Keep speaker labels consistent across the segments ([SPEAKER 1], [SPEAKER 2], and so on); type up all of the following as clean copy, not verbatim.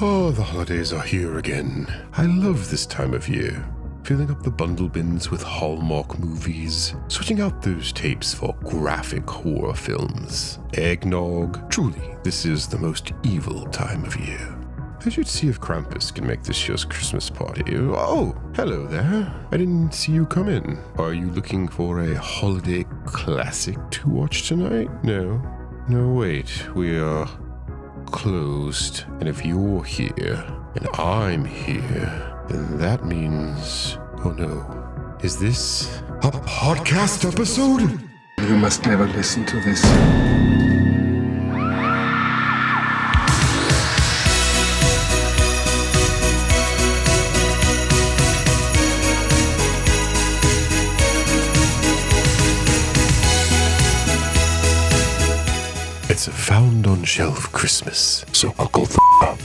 [SPEAKER 1] Oh, the holidays are here again. I love this time of year. Filling up the bundle bins with Hallmark movies, switching out those tapes for graphic horror films. Eggnog. Truly, this is the most evil time of year. I should see if Krampus can make this year's Christmas party. Oh, hello there. I didn't see you come in. Are you looking for a holiday classic to watch tonight? No, wait. We are closed. And if you're here and I'm here, then that means... Oh no. Is this a podcast episode?
[SPEAKER 2] You must never listen to this.
[SPEAKER 1] It's a found on shelf Christmas, so buckle the up.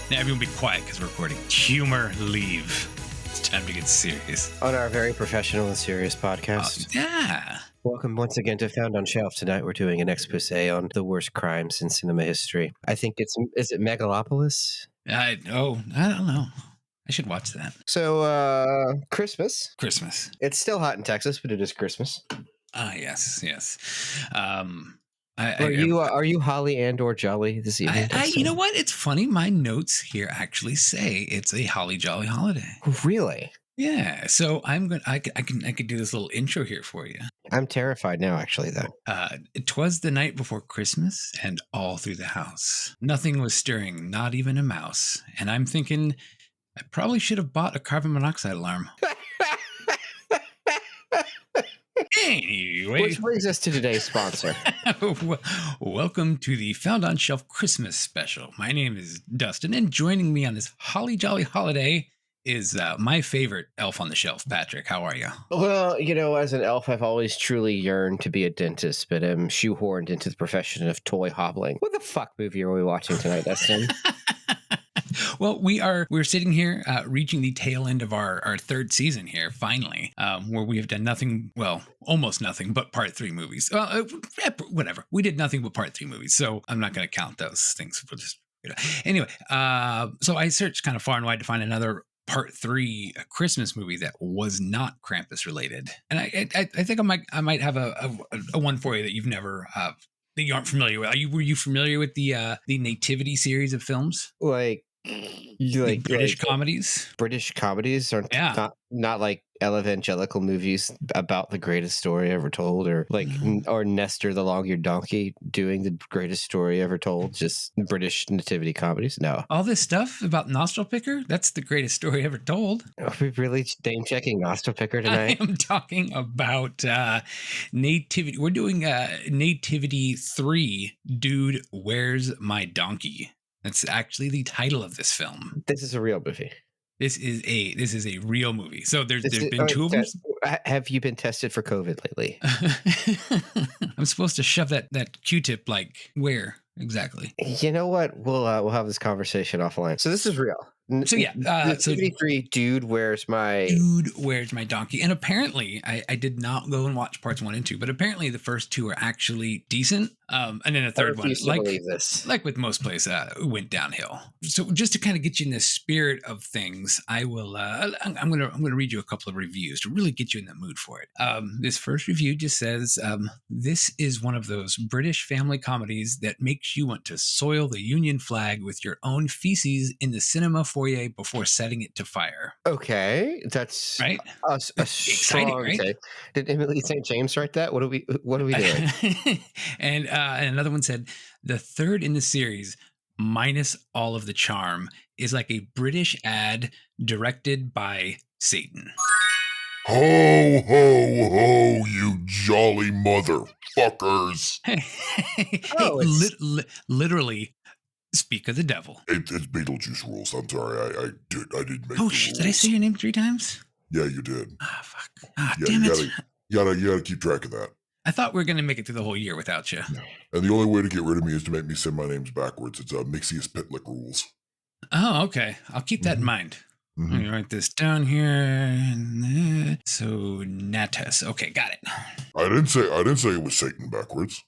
[SPEAKER 3] Now everyone be quiet because we're recording. Humor, leave. It's time to get serious.
[SPEAKER 4] On our very professional and serious podcast.
[SPEAKER 3] Yeah.
[SPEAKER 4] Welcome once again to Found on Shelf. Tonight we're doing an expose on the worst crimes in cinema history. I think is it Megalopolis?
[SPEAKER 3] I don't know. I should watch that.
[SPEAKER 4] So, Christmas. It's still hot in Texas, but it is Christmas.
[SPEAKER 3] Yes.
[SPEAKER 4] Are you holly and or jolly this evening?
[SPEAKER 3] You know what? It's funny. My notes here actually say it's a holly jolly holiday.
[SPEAKER 4] Really?
[SPEAKER 3] Yeah. So I could do this little intro here for you.
[SPEAKER 4] I'm terrified now, actually, though.
[SPEAKER 3] It was the night before Christmas, and all through the house, nothing was stirring, not even a mouse. And I'm thinking, I probably should have bought a carbon monoxide alarm. Anyway.
[SPEAKER 4] Which brings us to today's sponsor.
[SPEAKER 3] Welcome to the Found on Shelf Christmas special. My name is Dustin, and joining me on this holly jolly holiday is my favorite elf on the shelf, Patrick. How are you?
[SPEAKER 4] Well, as an elf, I've always truly yearned to be a dentist, but am shoehorned into the profession of toy hobbling. What the fuck movie are we watching tonight, Dustin?
[SPEAKER 3] Well, we're sitting here reaching the tail end of our third season here, finally, where we have done nothing, well, almost nothing but part 3 movies. Whatever. We did nothing but part 3 movies, so I'm not going to count those things. We'll just, Anyway, so I searched kind of far and wide to find another part 3 Christmas movie that was not Krampus related. And I think I might have a one for you that you've never that you aren't familiar with. Were you familiar with the Nativity series of films?
[SPEAKER 4] Like
[SPEAKER 3] British comedies?
[SPEAKER 4] British comedies are not like evangelical movies about the greatest story ever told, or or Nestor the long-eared donkey doing the greatest story ever told. Just British nativity comedies. No,
[SPEAKER 3] all this stuff about Nostril Picker, that's the greatest story ever told.
[SPEAKER 4] Are we really name checking Nostril Picker tonight?
[SPEAKER 3] I am talking about Nativity. We're doing Nativity 3, Dude, Where's My Donkey? That's actually the title of this film.
[SPEAKER 4] This is a real movie.
[SPEAKER 3] This is a real movie. So there's been 2 of them.
[SPEAKER 4] Have you been tested for COVID lately?
[SPEAKER 3] I'm supposed to shove that Q-tip where exactly?
[SPEAKER 4] You know what? We'll have this conversation offline. So this is real.
[SPEAKER 3] So yeah,
[SPEAKER 4] 73, Dude, Where's My
[SPEAKER 3] Donkey? And apparently, I did not go and watch parts 1 and 2, but apparently the first 2 are actually decent. And then the third one, like with most plays, went downhill. So just to kind of get you in the spirit of things, I will. I'm gonna read you a couple of reviews to really get you in the mood for it. This first review just says, "This is one of those British family comedies that makes you want to soil the Union flag with your own feces in the cinema foyer before setting it to fire."
[SPEAKER 4] Okay, that's
[SPEAKER 3] right.
[SPEAKER 4] A
[SPEAKER 3] exciting,
[SPEAKER 4] strong
[SPEAKER 3] right?
[SPEAKER 4] take. Did Emily St. James write that? What are we doing?
[SPEAKER 3] And another one said, "The third in the series, minus all of the charm, is like a British ad directed by Satan."
[SPEAKER 1] Ho, ho, ho, you jolly motherfuckers.
[SPEAKER 3] Literally, speak of the devil.
[SPEAKER 1] It's Beetlejuice rules. I'm sorry. I didn't make the
[SPEAKER 3] shit, did I
[SPEAKER 1] rules.
[SPEAKER 3] say your name 3 times?
[SPEAKER 1] Yeah, you did.
[SPEAKER 3] Fuck. Yeah,
[SPEAKER 1] damn it. You gotta keep track of that.
[SPEAKER 3] I thought we were going to make it through the whole year without you.
[SPEAKER 1] And the only way to get rid of me is to make me say my names backwards. It's Mixius Pitlick rules.
[SPEAKER 3] Oh, okay. I'll keep that in mind. Let me write this down here. So Natus. Okay, got it.
[SPEAKER 5] I didn't say it was Satan backwards.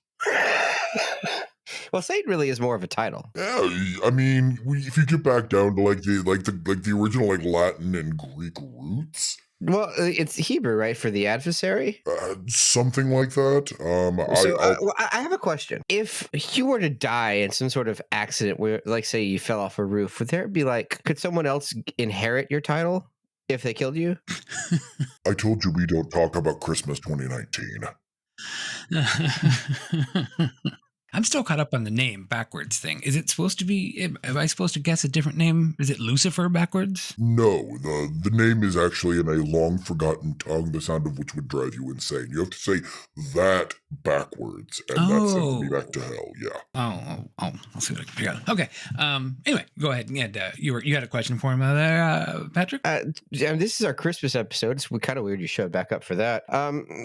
[SPEAKER 4] Well, Satan really is more of a title.
[SPEAKER 5] Yeah, I mean, if you get back down to the original like Latin and Greek roots.
[SPEAKER 4] Well, it's Hebrew, right, for the adversary?
[SPEAKER 5] Something like that.
[SPEAKER 4] I have a question. If you were to die in some sort of accident where, like, say you fell off a roof, would there be could someone else inherit your title if they killed you?
[SPEAKER 5] I told you we don't talk about Christmas 2019.
[SPEAKER 3] I'm still caught up on the name backwards thing. Is it supposed to be, am I supposed to guess a different name? Is it Lucifer backwards?
[SPEAKER 5] No, the name is actually in a long forgotten tongue, the sound of which would drive you insane. You have to say that backwards, and that sends me back to hell, yeah.
[SPEAKER 3] I'll see what I can figure out. Okay, anyway, go ahead. You had a question for him there, Patrick?
[SPEAKER 4] This is our Christmas episode. It's kind of weird you showed back up for that.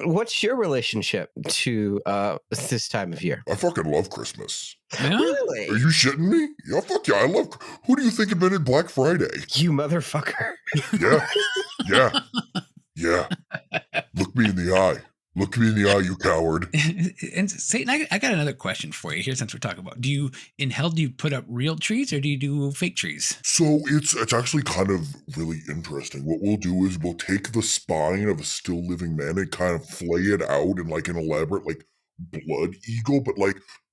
[SPEAKER 4] What's your relationship to this time of year?
[SPEAKER 5] I fucking love Christmas.
[SPEAKER 3] Yeah?
[SPEAKER 4] Really?
[SPEAKER 5] Are you shitting me? Yeah, fuck yeah, I love... Who do you think invented Black Friday?
[SPEAKER 4] You motherfucker.
[SPEAKER 5] Yeah. Look me in the eye. Look me in the eye, you coward.
[SPEAKER 3] And Satan, I got another question for you here since we're talking about, do you put up real trees or do you do fake trees?
[SPEAKER 5] So it's actually kind of really interesting. What we'll do is we'll take the spine of a still living man and kind of flay it out in an elaborate blood eagle, but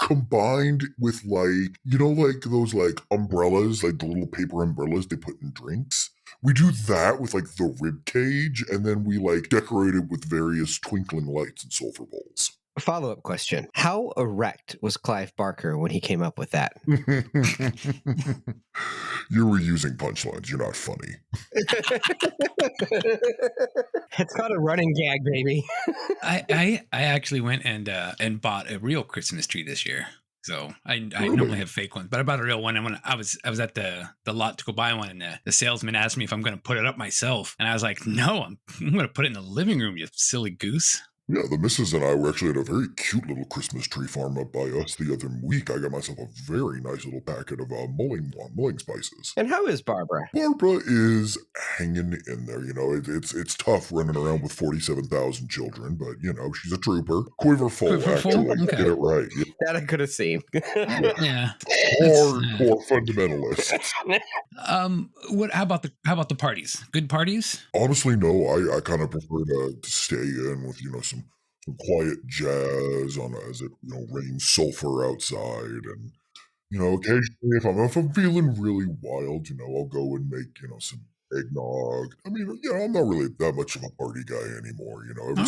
[SPEAKER 5] combined with those umbrellas, the little paper umbrellas they put in drinks. We do that with the rib cage, and then we decorate it with various twinkling lights and sulfur bowls.
[SPEAKER 4] Follow-up question. How erect was Clive Barker when he came up with that?
[SPEAKER 5] You're reusing punchlines. You're not funny.
[SPEAKER 4] It's called a running gag, baby.
[SPEAKER 3] I actually went and bought a real Christmas tree this year. So I normally have fake ones, but I bought a real one. And when I was at the lot to go buy one, and the salesman asked me if I'm going to put it up myself, and I was like, "No, I'm going to put it in the living room, you silly goose."
[SPEAKER 5] Yeah, the missus and I were actually at a very cute little Christmas tree farm up by us the other week. I got myself a very nice little packet of mulling spices.
[SPEAKER 4] And how is Barbara?
[SPEAKER 5] Barbara is hanging in there. It's tough running around with 47,000 children, but she's a trooper. Quiverful, actually.
[SPEAKER 3] Okay.
[SPEAKER 5] Get it right. Yeah.
[SPEAKER 4] That I could have seen.
[SPEAKER 3] Yeah.
[SPEAKER 5] Hardcore fundamentalists.
[SPEAKER 3] How about the parties? Good parties?
[SPEAKER 5] Honestly, no. I kind of prefer to stay in with some quiet jazz as it rains sulfur outside, and occasionally if I'm feeling really wild, I'll go and make some eggnog. I mean, I'm not really that much of a party guy anymore. Ever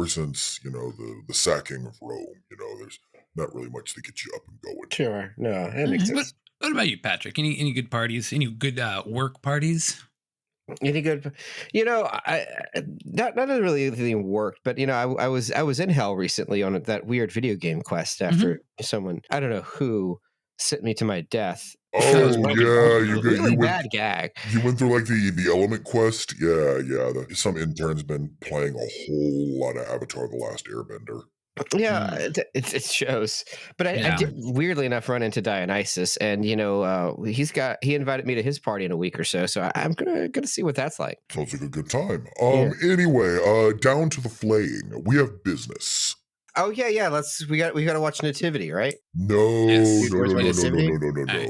[SPEAKER 5] since the sacking of Rome, there's not really much to get you up and going.
[SPEAKER 4] Sure, no, that makes sense.
[SPEAKER 3] What about you, Patrick? Any good parties? Any good work parties?
[SPEAKER 4] Any good? I not really anything worked, but I was in hell recently on that weird video game quest after someone, I don't know who, sent me to my death.
[SPEAKER 5] Oh yeah, you went,
[SPEAKER 4] bad gag.
[SPEAKER 5] You went through the element quest. Yeah. Some intern's been playing a whole lot of Avatar: The Last Airbender.
[SPEAKER 4] Yeah, it shows. But I did, weirdly enough, run into Dionysus, and he invited me to his party in a week or so. So I'm gonna see what that's like.
[SPEAKER 5] Sounds like a good time. Anyway, down to the flaying. We have business.
[SPEAKER 4] Oh yeah. We got to watch Nativity, right?
[SPEAKER 5] No.
[SPEAKER 3] Yes.
[SPEAKER 5] No.
[SPEAKER 3] Right,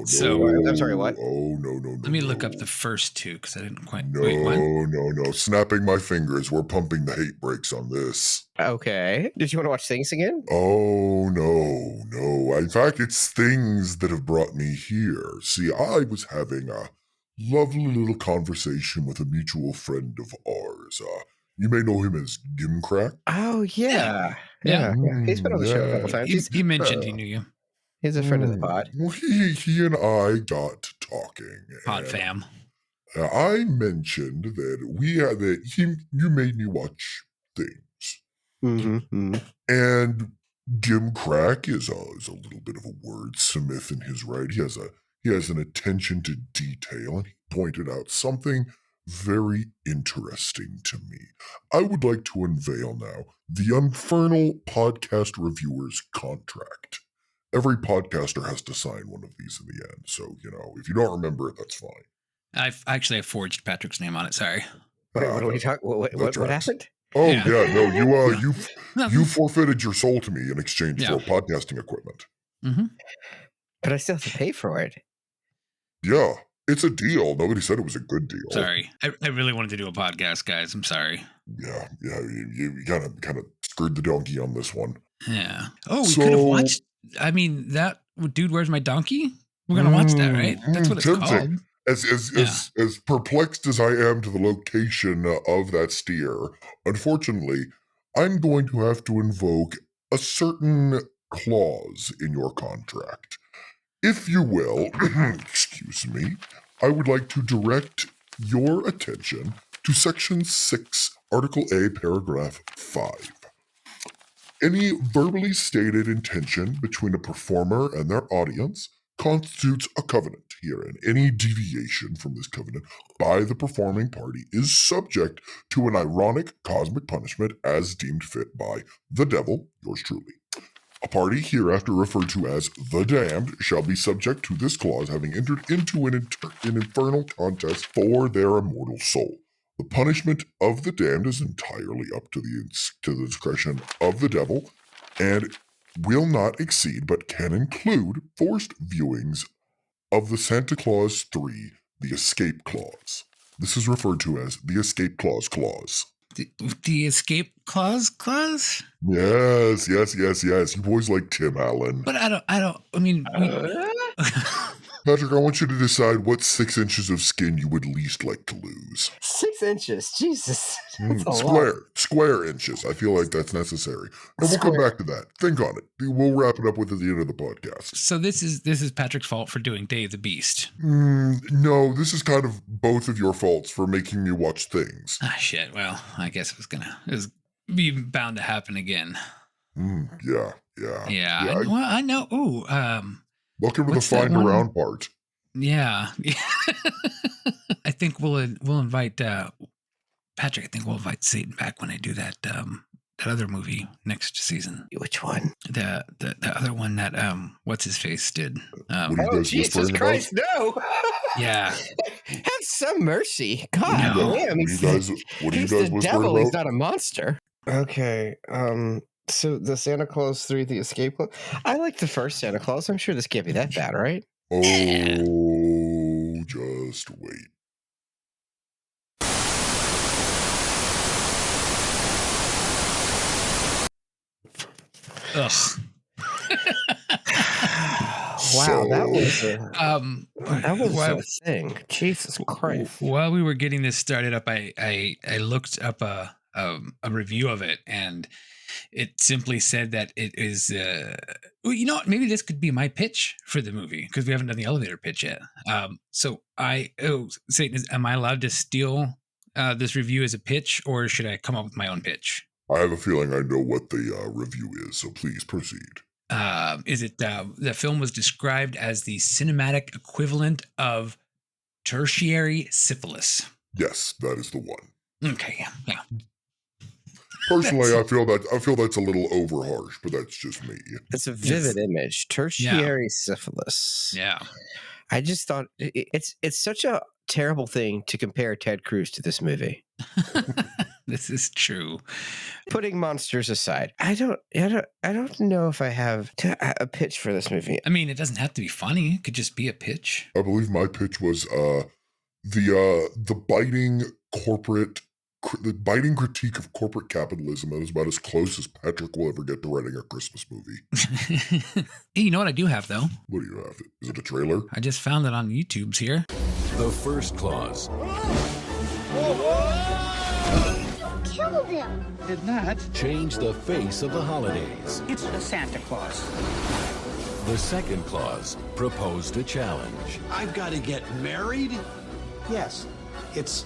[SPEAKER 3] so
[SPEAKER 4] I'm sorry, what?
[SPEAKER 5] Oh no.
[SPEAKER 3] Let me look up the first two because I didn't quite.
[SPEAKER 5] No,
[SPEAKER 3] Wait, what?
[SPEAKER 5] No. Snapping my fingers. We're pumping the hate brakes on this.
[SPEAKER 4] Okay. Did you want to watch things again?
[SPEAKER 5] Oh no. In fact, it's things that have brought me here. See, I was having a lovely little conversation with a mutual friend of ours. You may know him as Gimcrack.
[SPEAKER 4] Oh yeah. He's been on the show a couple times.
[SPEAKER 3] He mentioned he knew you.
[SPEAKER 4] He's a friend of the pod.
[SPEAKER 5] Well, he and I got talking.
[SPEAKER 3] Pod fam.
[SPEAKER 5] I mentioned that you made me watch things.
[SPEAKER 4] Mm-hmm.
[SPEAKER 5] And Gimcrack is a little bit of a wordsmith in his right. He has an attention to detail, and he pointed out something very interesting to me. I would like to unveil now the Infernal Podcast Reviewer's contract. Every podcaster has to sign one of these in the end. So, if you don't remember it, that's fine.
[SPEAKER 3] I forged Patrick's name on it. Sorry.
[SPEAKER 4] Wait, what are we talking? What happened?
[SPEAKER 5] Oh
[SPEAKER 3] Yeah.
[SPEAKER 5] no, you forfeited your soul to me in exchange for podcasting equipment.
[SPEAKER 3] Mm-hmm.
[SPEAKER 4] But I still have to pay for it.
[SPEAKER 5] Yeah, it's a deal. Nobody said it was a good deal.
[SPEAKER 3] Sorry, I really wanted to do a podcast, guys. I'm sorry.
[SPEAKER 5] Yeah, you kind of screwed the donkey on this one.
[SPEAKER 3] Yeah. Oh, we could have watched. I mean, that Dude, Where's My Donkey? We're gonna watch that, right? That's what it's called.
[SPEAKER 5] As perplexed as I am to the location of that steer, unfortunately, I'm going to have to invoke a certain clause in your contract. If you will, excuse me, I would like to direct your attention to Section 6, Article A, Paragraph 5. Any verbally stated intention between a performer and their audience constitutes a covenant herein. Any deviation from this covenant by the performing party is subject to an ironic cosmic punishment as deemed fit by the devil, yours truly. A party hereafter referred to as the damned shall be subject to this clause, having entered into an infernal contest for their immortal soul. The punishment of the damned is entirely up to the discretion of the devil, and will not exceed but can include forced viewings of the Santa Claus 3, the escape clause. This is referred to as the escape clause.
[SPEAKER 3] The escape clause?
[SPEAKER 5] Yes. You boys like Tim Allen.
[SPEAKER 3] But I mean,
[SPEAKER 5] Patrick, I want you to decide what 6 inches of skin you would least like to lose.
[SPEAKER 4] 6 inches? Jesus.
[SPEAKER 5] Square inches. I feel like that's necessary. And we'll come back to that. Think on it. We'll wrap it up with at the end of the podcast.
[SPEAKER 3] So this is Patrick's fault for doing Day of the Beast.
[SPEAKER 5] No, this is kind of both of your faults for making me watch things.
[SPEAKER 3] Ah, shit. Well, I guess it was be bound to happen again.
[SPEAKER 5] Yeah.
[SPEAKER 3] I know. Ooh,
[SPEAKER 5] welcome to the find around part.
[SPEAKER 3] Yeah. I think we'll invite Patrick. I think we'll invite Satan back when I do that other movie next season.
[SPEAKER 4] Which one?
[SPEAKER 3] The other one that what's his face did.
[SPEAKER 4] Jesus Christ, no!
[SPEAKER 3] Yeah.
[SPEAKER 4] Have some mercy. God damn.
[SPEAKER 5] What do you guys
[SPEAKER 4] the devil. He's not a monster. Okay. So the Santa Claus 3, the escape clause. I like the first Santa Claus. I'm sure this can't be that bad, right?
[SPEAKER 5] Oh, just wait.
[SPEAKER 3] Ugh.
[SPEAKER 4] Wow, that was a thing. Jesus Christ.
[SPEAKER 3] While we were getting this started up, I looked up a review of it, and it simply said that it is well, you know what, maybe this could be my pitch for the movie, because we haven't done the elevator pitch yet. So Satan, am I allowed to steal this review as a pitch, or should I come up with my own pitch?
[SPEAKER 5] I have a feeling I know what the review is, so please proceed.
[SPEAKER 3] Is it the film was described as the cinematic equivalent of tertiary syphilis?
[SPEAKER 5] Yes, that is the one.
[SPEAKER 3] Okay, yeah.
[SPEAKER 5] Personally, I feel that's a little over harsh, but that's just me.
[SPEAKER 4] It's a vivid image. Tertiary syphilis.
[SPEAKER 3] Yeah.
[SPEAKER 4] I just thought it's such a terrible thing to compare Ted Cruz to this movie.
[SPEAKER 3] This is true.
[SPEAKER 4] Putting monsters aside, I don't know if I have a pitch for this movie.
[SPEAKER 3] I mean, it doesn't have to be funny. It could just be a pitch.
[SPEAKER 5] I believe my pitch was the biting critique of corporate capitalism. That is about as close as Patrick will ever get to writing a Christmas movie.
[SPEAKER 3] Hey, you know what I do have, though?
[SPEAKER 5] What do you have? Is it a trailer?
[SPEAKER 3] I just found it on YouTube's here.
[SPEAKER 6] The first clause.
[SPEAKER 7] You killed him.
[SPEAKER 8] Did not.
[SPEAKER 6] Change the face of the holidays.
[SPEAKER 8] It's the Santa Claus.
[SPEAKER 6] The second clause. Proposed a challenge.
[SPEAKER 9] I've got to get married?
[SPEAKER 8] Yes, it's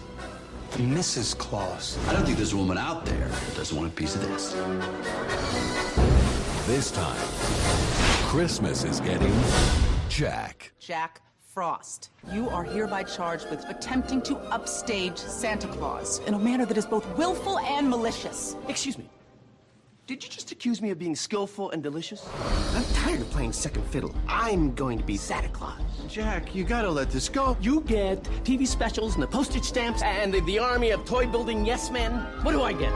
[SPEAKER 8] Mrs. Claus.
[SPEAKER 9] I don't think there's a woman out there that doesn't want a piece of this.
[SPEAKER 6] This time, Christmas is getting Jack.
[SPEAKER 10] Jack Frost, you are hereby charged with attempting to upstage Santa Claus in a manner that is both willful and malicious.
[SPEAKER 9] Excuse me.
[SPEAKER 11] Did you just accuse me of being skillful and delicious? I'm tired of playing second fiddle. I'm going to be Santa Claus.
[SPEAKER 12] Jack, you gotta let this go.
[SPEAKER 11] You get TV specials and the postage stamps and the army of toy-building yes-men. What do I get?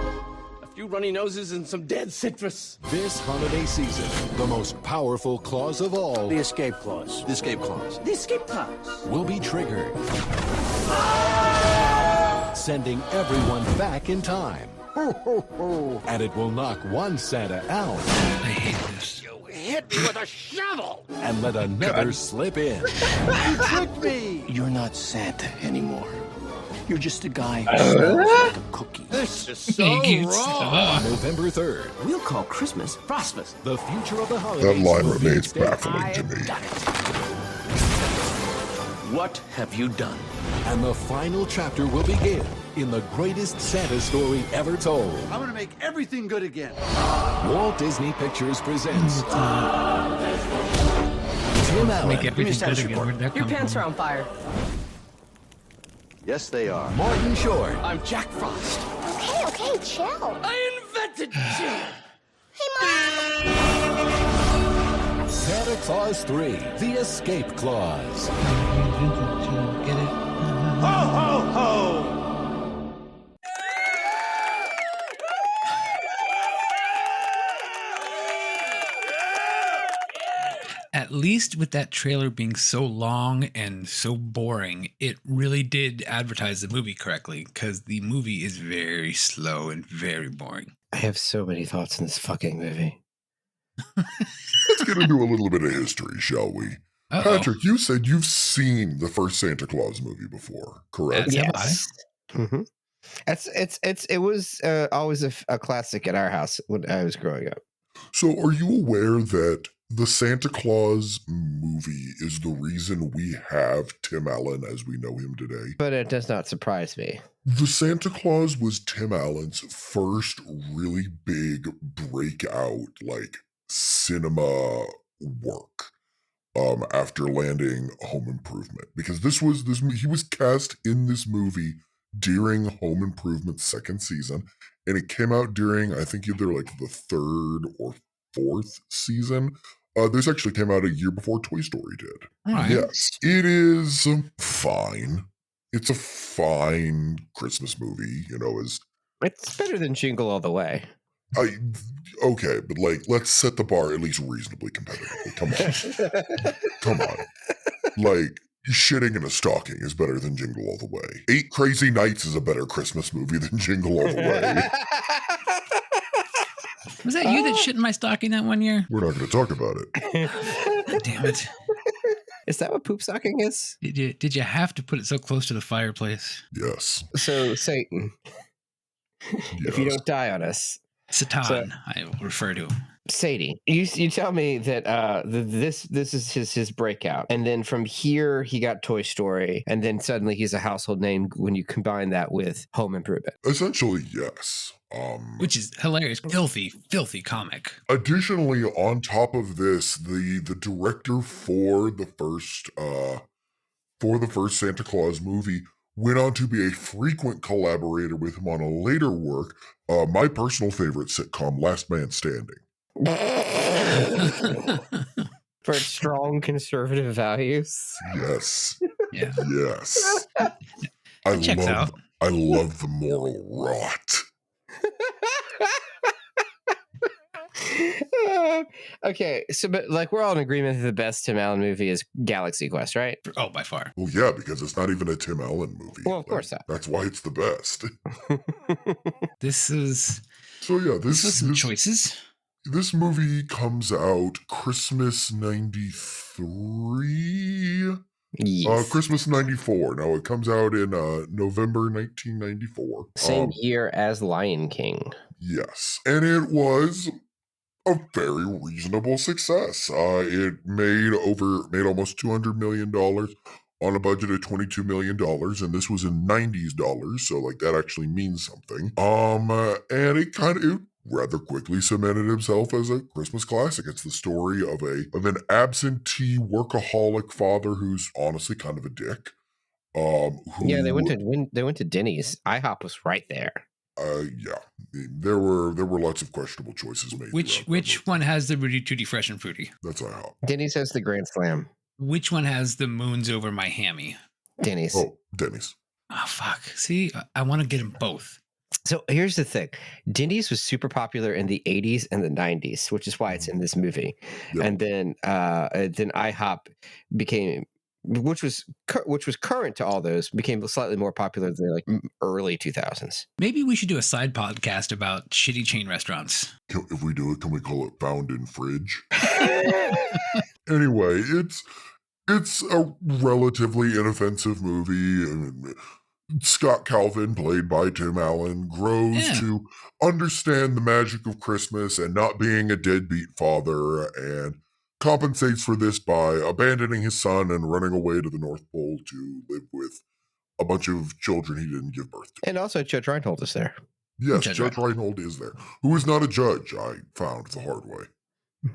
[SPEAKER 11] A few runny noses and some dead citrus.
[SPEAKER 6] This holiday season, the most powerful clause of all,
[SPEAKER 12] The escape clause.
[SPEAKER 9] The escape clause.
[SPEAKER 11] The escape clause.
[SPEAKER 6] will be triggered, sending everyone back in time. And it will knock one Santa out.
[SPEAKER 3] I hate this.
[SPEAKER 11] You hit me with a shovel.
[SPEAKER 6] And let another slip in.
[SPEAKER 12] You tricked me!
[SPEAKER 11] You're not Santa anymore. You're just a guy who smells like a cookie.
[SPEAKER 12] This is so
[SPEAKER 3] wrong.
[SPEAKER 6] November 3rd,
[SPEAKER 11] We'll call Christmas Frostmas.
[SPEAKER 6] the future of the holidays.
[SPEAKER 5] That line
[SPEAKER 6] will be
[SPEAKER 5] remains
[SPEAKER 6] at stake.
[SPEAKER 5] baffling to me.
[SPEAKER 11] Done it. What have you done?
[SPEAKER 6] And the final chapter will begin in the greatest Santa story ever told.
[SPEAKER 12] I'm gonna make everything good again.
[SPEAKER 6] Walt Disney Pictures presents Tim Allen,
[SPEAKER 3] Make everything
[SPEAKER 11] status
[SPEAKER 3] good again.
[SPEAKER 11] report.
[SPEAKER 3] Where'd that
[SPEAKER 10] Your
[SPEAKER 3] come
[SPEAKER 10] pants
[SPEAKER 3] from?
[SPEAKER 10] are on fire.
[SPEAKER 12] Yes, they are.
[SPEAKER 6] Martin Short,
[SPEAKER 11] I'm Jack Frost.
[SPEAKER 7] Okay, chill.
[SPEAKER 11] I invented chill.
[SPEAKER 7] Hey, Mom.
[SPEAKER 6] Santa Claus 3, The Escape Clause.
[SPEAKER 3] Get it?
[SPEAKER 12] Ho, ho, ho!
[SPEAKER 3] At least with that trailer being so long and so boring, it really did advertise the movie correctly, because the movie is very slow and very boring.
[SPEAKER 4] I have so many thoughts in this fucking movie.
[SPEAKER 5] Let's get into a little bit of history, shall we?
[SPEAKER 3] Uh-oh.
[SPEAKER 5] Patrick, you said you've seen the first Santa Claus movie before, correct?
[SPEAKER 3] That's
[SPEAKER 4] Mm-hmm. It was always a classic at our house when I was growing up.
[SPEAKER 5] So are you aware that the Santa Claus movie is the reason we have Tim Allen as we know him today?
[SPEAKER 4] But it does not surprise me.
[SPEAKER 5] The Santa Claus was Tim Allen's first really big breakout, like, cinema work after landing Home Improvement. Because he was cast in this movie during Home Improvement's second season, and it came out during, I think, either like the third or fourth season. This actually came out a year before Toy Story did.
[SPEAKER 3] All right.
[SPEAKER 5] Yes, it is fine. It's a fine Christmas movie,
[SPEAKER 4] It's better than Jingle All the Way.
[SPEAKER 5] Okay, but like, let's set the bar at least reasonably competitively. Come on. Like, shitting in a stocking is better than Jingle All the Way. 8 Crazy Nights is a better Christmas movie than Jingle All the Way.
[SPEAKER 3] Was that you that shit in my stocking that one year?
[SPEAKER 5] We're not going to talk about it.
[SPEAKER 3] Damn it.
[SPEAKER 4] Is that what poop stocking is?
[SPEAKER 3] Did you have to put it so close to the fireplace?
[SPEAKER 5] Yes.
[SPEAKER 4] So, Satan, if you don't die on us.
[SPEAKER 3] Satan, I will refer to.
[SPEAKER 4] Sadie, you tell me that this is his breakout, and then from here he got Toy Story, and then suddenly he's a household name when you combine that with Home Improvement.
[SPEAKER 5] Essentially, yes.
[SPEAKER 3] Which is hilarious, filthy comic.
[SPEAKER 5] Additionally, on top of this, the director for the first Santa Claus movie went on to be a frequent collaborator with him on a later work, my personal favorite sitcom, Last Man Standing.
[SPEAKER 4] For its strong conservative values.
[SPEAKER 5] Yes.
[SPEAKER 3] Yeah.
[SPEAKER 5] Yes. I love the moral rot.
[SPEAKER 4] Okay, so but like we're all in agreement that the best Tim Allen movie is Galaxy Quest, right?
[SPEAKER 3] Oh, by far.
[SPEAKER 5] Well, yeah, because it's not even a Tim Allen movie.
[SPEAKER 4] Well, of course not.
[SPEAKER 5] That's why it's the best.
[SPEAKER 3] This is some choices.
[SPEAKER 5] This movie comes out Christmas 93.
[SPEAKER 4] Yes.
[SPEAKER 5] Christmas 94. Now it comes out in November 1994.
[SPEAKER 4] Same year as Lion King.
[SPEAKER 5] Yes. And it was a very reasonable success. It made almost $200 million on a budget of $22 million, and this was in 90s dollars, so like that actually means something. And it rather quickly cemented himself as a Christmas classic. It's the story of an absentee workaholic father who's honestly kind of a dick.
[SPEAKER 4] Yeah, they went to Denny's. IHOP was right there.
[SPEAKER 5] Yeah, there were lots of questionable choices made.
[SPEAKER 3] Which one has the Rudy Tooty Fresh and Fruity?
[SPEAKER 5] That's IHOP.
[SPEAKER 4] Denny's has the Grand Slam.
[SPEAKER 3] Which one has the moons over my hammy?
[SPEAKER 4] Denny's.
[SPEAKER 5] Oh, Denny's.
[SPEAKER 3] Oh fuck! See, I want to get them both.
[SPEAKER 4] So here's the thing. Denny's was super popular in the 80s and the 90s, which is why it's in this movie.
[SPEAKER 5] Yep.
[SPEAKER 4] And then IHOP became, which was current to all those, became slightly more popular in the like early 2000s.
[SPEAKER 3] Maybe we should do a side podcast about shitty chain restaurants.
[SPEAKER 5] If we do it, can we call it Found in Fridge? Anyway, it's a relatively inoffensive movie. Scott Calvin, played by Tim Allen, grows to understand the magic of Christmas and not being a deadbeat father, and compensates for this by abandoning his son and running away to the North Pole to live with a bunch of children he didn't give birth to.
[SPEAKER 4] And also Judge Reinhold is there.
[SPEAKER 5] Yes, Judge Reinhold is there, who is not a judge, I found the hard way.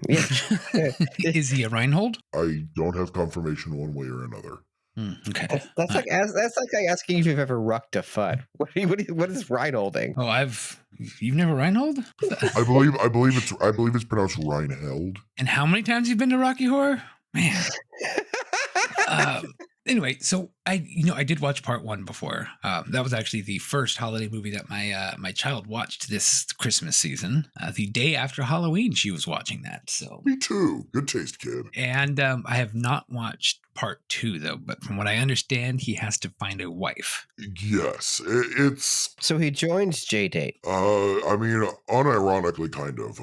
[SPEAKER 4] Yeah.
[SPEAKER 3] Is he a Reinhold?
[SPEAKER 5] I don't have confirmation one way or another.
[SPEAKER 3] Okay.
[SPEAKER 4] That's like asking if you've ever rucked a foot. What is Reinholding?
[SPEAKER 3] Oh, you've never Reinhold?
[SPEAKER 5] I believe it's pronounced Reinheld.
[SPEAKER 3] And how many times you've been to Rocky Horror? Man. Anyway, so I did watch part one before. That was actually the first holiday movie that my child watched this Christmas season. The day after Halloween, she was watching that. So
[SPEAKER 5] me too. Good taste, kid.
[SPEAKER 3] And I have not watched part two though. But from what I understand, he has to find a wife.
[SPEAKER 5] Yes, it's
[SPEAKER 4] so he joins J-Date.
[SPEAKER 5] I mean, unironically, kind of.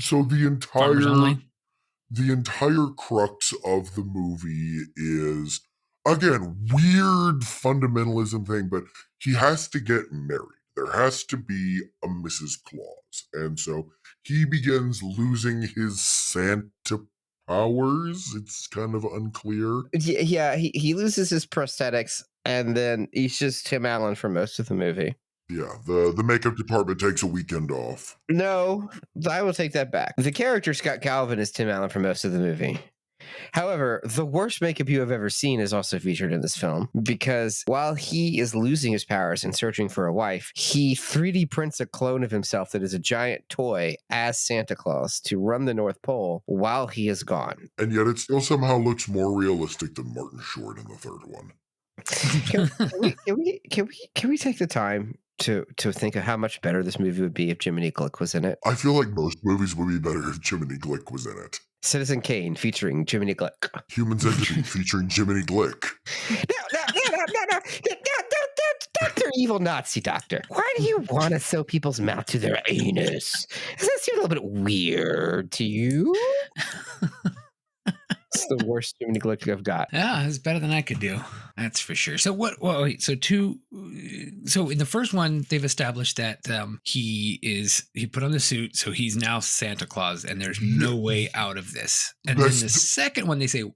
[SPEAKER 5] So the entire crux of the movie is, again, weird fundamentalism thing, but he has to get married. There has to be a Mrs. Claus. And so he begins losing his Santa powers. It's kind of unclear.
[SPEAKER 4] Yeah, he loses his prosthetics, and then he's just Tim Allen for most of the movie.
[SPEAKER 5] Yeah, the makeup department takes a weekend off.
[SPEAKER 4] No, I will take that back. The character Scott Calvin is Tim Allen for most of the movie. However, the worst makeup you have ever seen is also featured in this film, because while he is losing his powers and searching for a wife, he 3D prints a clone of himself that is a giant toy as Santa Claus to run the North Pole while he is gone.
[SPEAKER 5] And yet it still somehow looks more realistic than Martin Short in the third one.
[SPEAKER 4] Can we take the time to think of how much better this movie would be if Jiminy Glick was in it?
[SPEAKER 5] I feel like most movies would be better if Jiminy Glick was in it.
[SPEAKER 4] Citizen Kane featuring Jiminy Glick.
[SPEAKER 5] Human Centipede featuring Jiminy Glick.
[SPEAKER 4] No, Dr. Evil Nazi Doctor. Why do you want to sew people's mouth to their anus? Does that seem a little bit weird to you? It's the worst Jiminy Glick I've got.
[SPEAKER 3] Yeah, it's better than I could do. That's for sure. So what? Well, wait. So in the first one, they've established that he put on the suit, so he's now Santa Claus, and there's no way out of this. And then the second one, they say, well,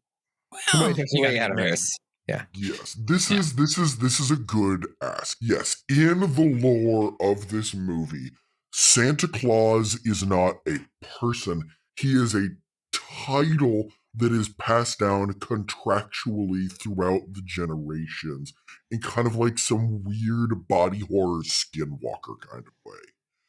[SPEAKER 3] you got to get married.
[SPEAKER 4] Yeah.
[SPEAKER 5] Yes. This is a good ask. Yes. In the lore of this movie, Santa Claus is not a person. He is a title that is passed down contractually throughout the generations in kind of like some weird body horror skinwalker kind of way.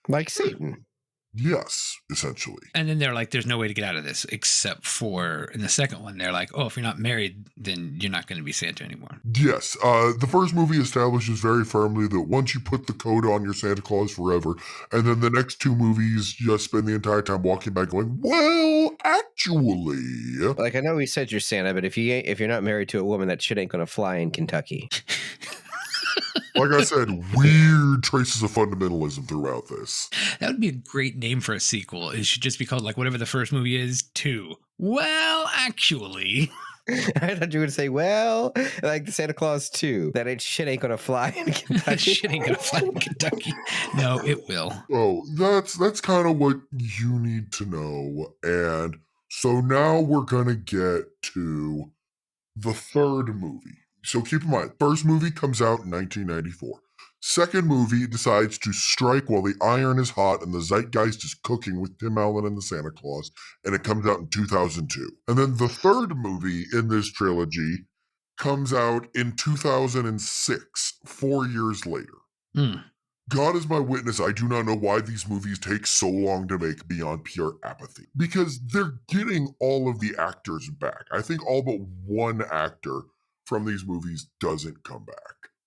[SPEAKER 4] Like Satan.
[SPEAKER 5] Yes, essentially.
[SPEAKER 3] And then they're like, there's no way to get out of this except for in the second one, they're like, oh, if you're not married, then you're not going to be Santa anymore.
[SPEAKER 5] Yes. The first movie establishes very firmly that once you put the coat on, you're Santa Claus forever. And then the next two movies just spend the entire time walking back going, well, actually.
[SPEAKER 4] Like, I know we said you're Santa, but if you're not married to a woman, that shit ain't going to fly in Kentucky.
[SPEAKER 5] Like I said, weird traces of fundamentalism throughout this.
[SPEAKER 3] That would be a great name for a sequel. It should just be called like whatever the first movie is, 2. Well, actually.
[SPEAKER 4] I thought you were going to say, well, like the Santa Claus 2. That shit ain't going to fly in Kentucky.
[SPEAKER 3] That shit ain't going to fly in Kentucky. No, it will.
[SPEAKER 5] Oh, that's kind of what you need to know. And so now we're going to get to the third movie. So keep in mind, first movie comes out in 1994. Second movie decides to strike while the iron is hot and the zeitgeist is cooking with Tim Allen and the Santa Claus, and it comes out in 2002. And then the third movie in this trilogy comes out in 2006, 4 years later. God is my witness, I do not know why these movies take so long to make beyond pure apathy. Because they're getting all of the actors back. I think all but one actor from these movies doesn't come back.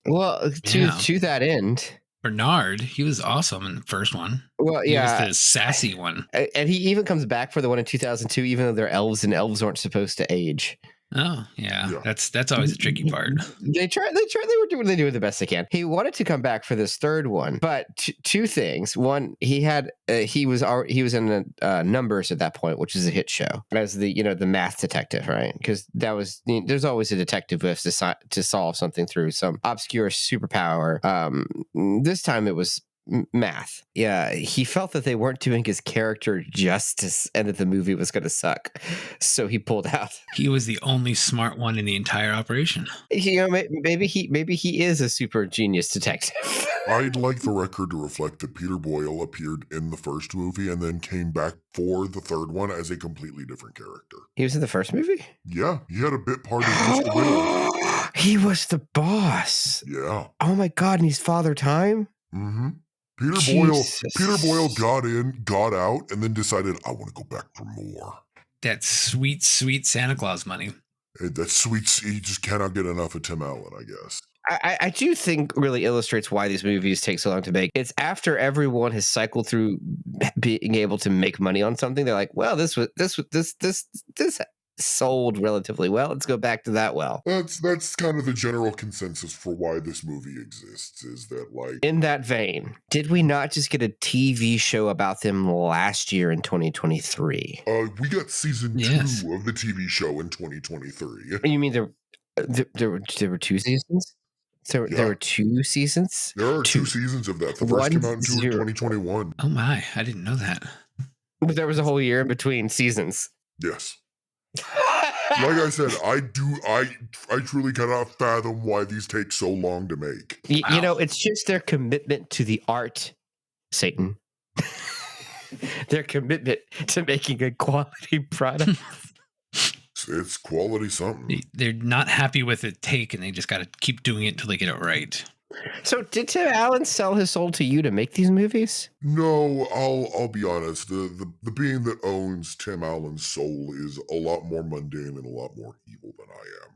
[SPEAKER 4] Well, to that end,
[SPEAKER 3] Bernard, he was awesome in the first one.
[SPEAKER 4] Well,
[SPEAKER 3] he
[SPEAKER 4] yeah,
[SPEAKER 3] was the sassy one,
[SPEAKER 4] and he even comes back for the one in 2002, even though they're elves and elves aren't supposed to age.
[SPEAKER 3] Oh yeah. That's always a tricky part.
[SPEAKER 4] They were doing the best they can. He wanted to come back for this third one, but two things. One, he was in Numbers at that point, which is a hit show, as the math detective, right? Because that was there's always a detective who has to solve something through some obscure superpower. This time it was math. Yeah, he felt that they weren't doing his character justice and that the movie was going to suck, so he pulled out.
[SPEAKER 3] He was the only smart one in the entire operation.
[SPEAKER 4] Maybe he is a super genius detective.
[SPEAKER 5] I'd like the record to reflect that Peter Boyle appeared in the first movie and then came back for the third one as a completely different character.
[SPEAKER 4] He was in the first movie?
[SPEAKER 5] Yeah, he had a bit part of Mr. Bill.
[SPEAKER 4] He was the boss.
[SPEAKER 5] Yeah.
[SPEAKER 4] Oh my God, and he's Father Time?
[SPEAKER 5] Mm-hmm. Peter Boyle got in, got out, and then decided, I want to go back for more.
[SPEAKER 3] That sweet, sweet Santa Claus money.
[SPEAKER 5] That sweet, he just cannot get enough of Tim Allen, I guess.
[SPEAKER 4] I do think really illustrates why these movies take so long to make. It's after everyone has cycled through being able to make money on something. They're like, well, this sold relatively well. Let's go back to that well.
[SPEAKER 5] That's kind of the general consensus for why this movie exists, is that, like,
[SPEAKER 4] in that vein, did we not just get a TV show about them last year in 2023?
[SPEAKER 5] We got season 2 of the TV show in 2023.
[SPEAKER 4] You mean there were 2 seasons? There were 2 seasons?
[SPEAKER 5] There are 2 seasons of that. The first came out in 2021.
[SPEAKER 3] Oh my, I didn't know that.
[SPEAKER 4] But there was a whole year in between seasons.
[SPEAKER 5] Yes. Like I said, I truly cannot fathom why these take so long to make.
[SPEAKER 4] You know, it's just their commitment to the art, Satan. Their commitment to making a quality product.
[SPEAKER 5] It's quality something.
[SPEAKER 3] They're not happy with the take, and they just got to keep doing it until they get it right.
[SPEAKER 4] So did Tim Allen sell his soul to you to make these movies?
[SPEAKER 5] No, I'll be honest. The being that owns Tim Allen's soul is a lot more mundane and a lot more evil than I am.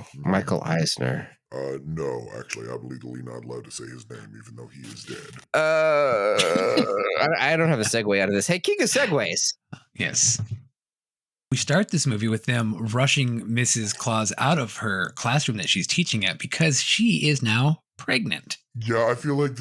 [SPEAKER 4] Oh, Michael Eisner.
[SPEAKER 5] No, actually, I'm legally not allowed to say his name, even though he is dead.
[SPEAKER 4] I don't have a segue out of this. Hey, king of segues.
[SPEAKER 3] Yes. We start this movie with them rushing Mrs. Claus out of her classroom that she's teaching at because she is now pregnant.
[SPEAKER 5] Yeah, I feel like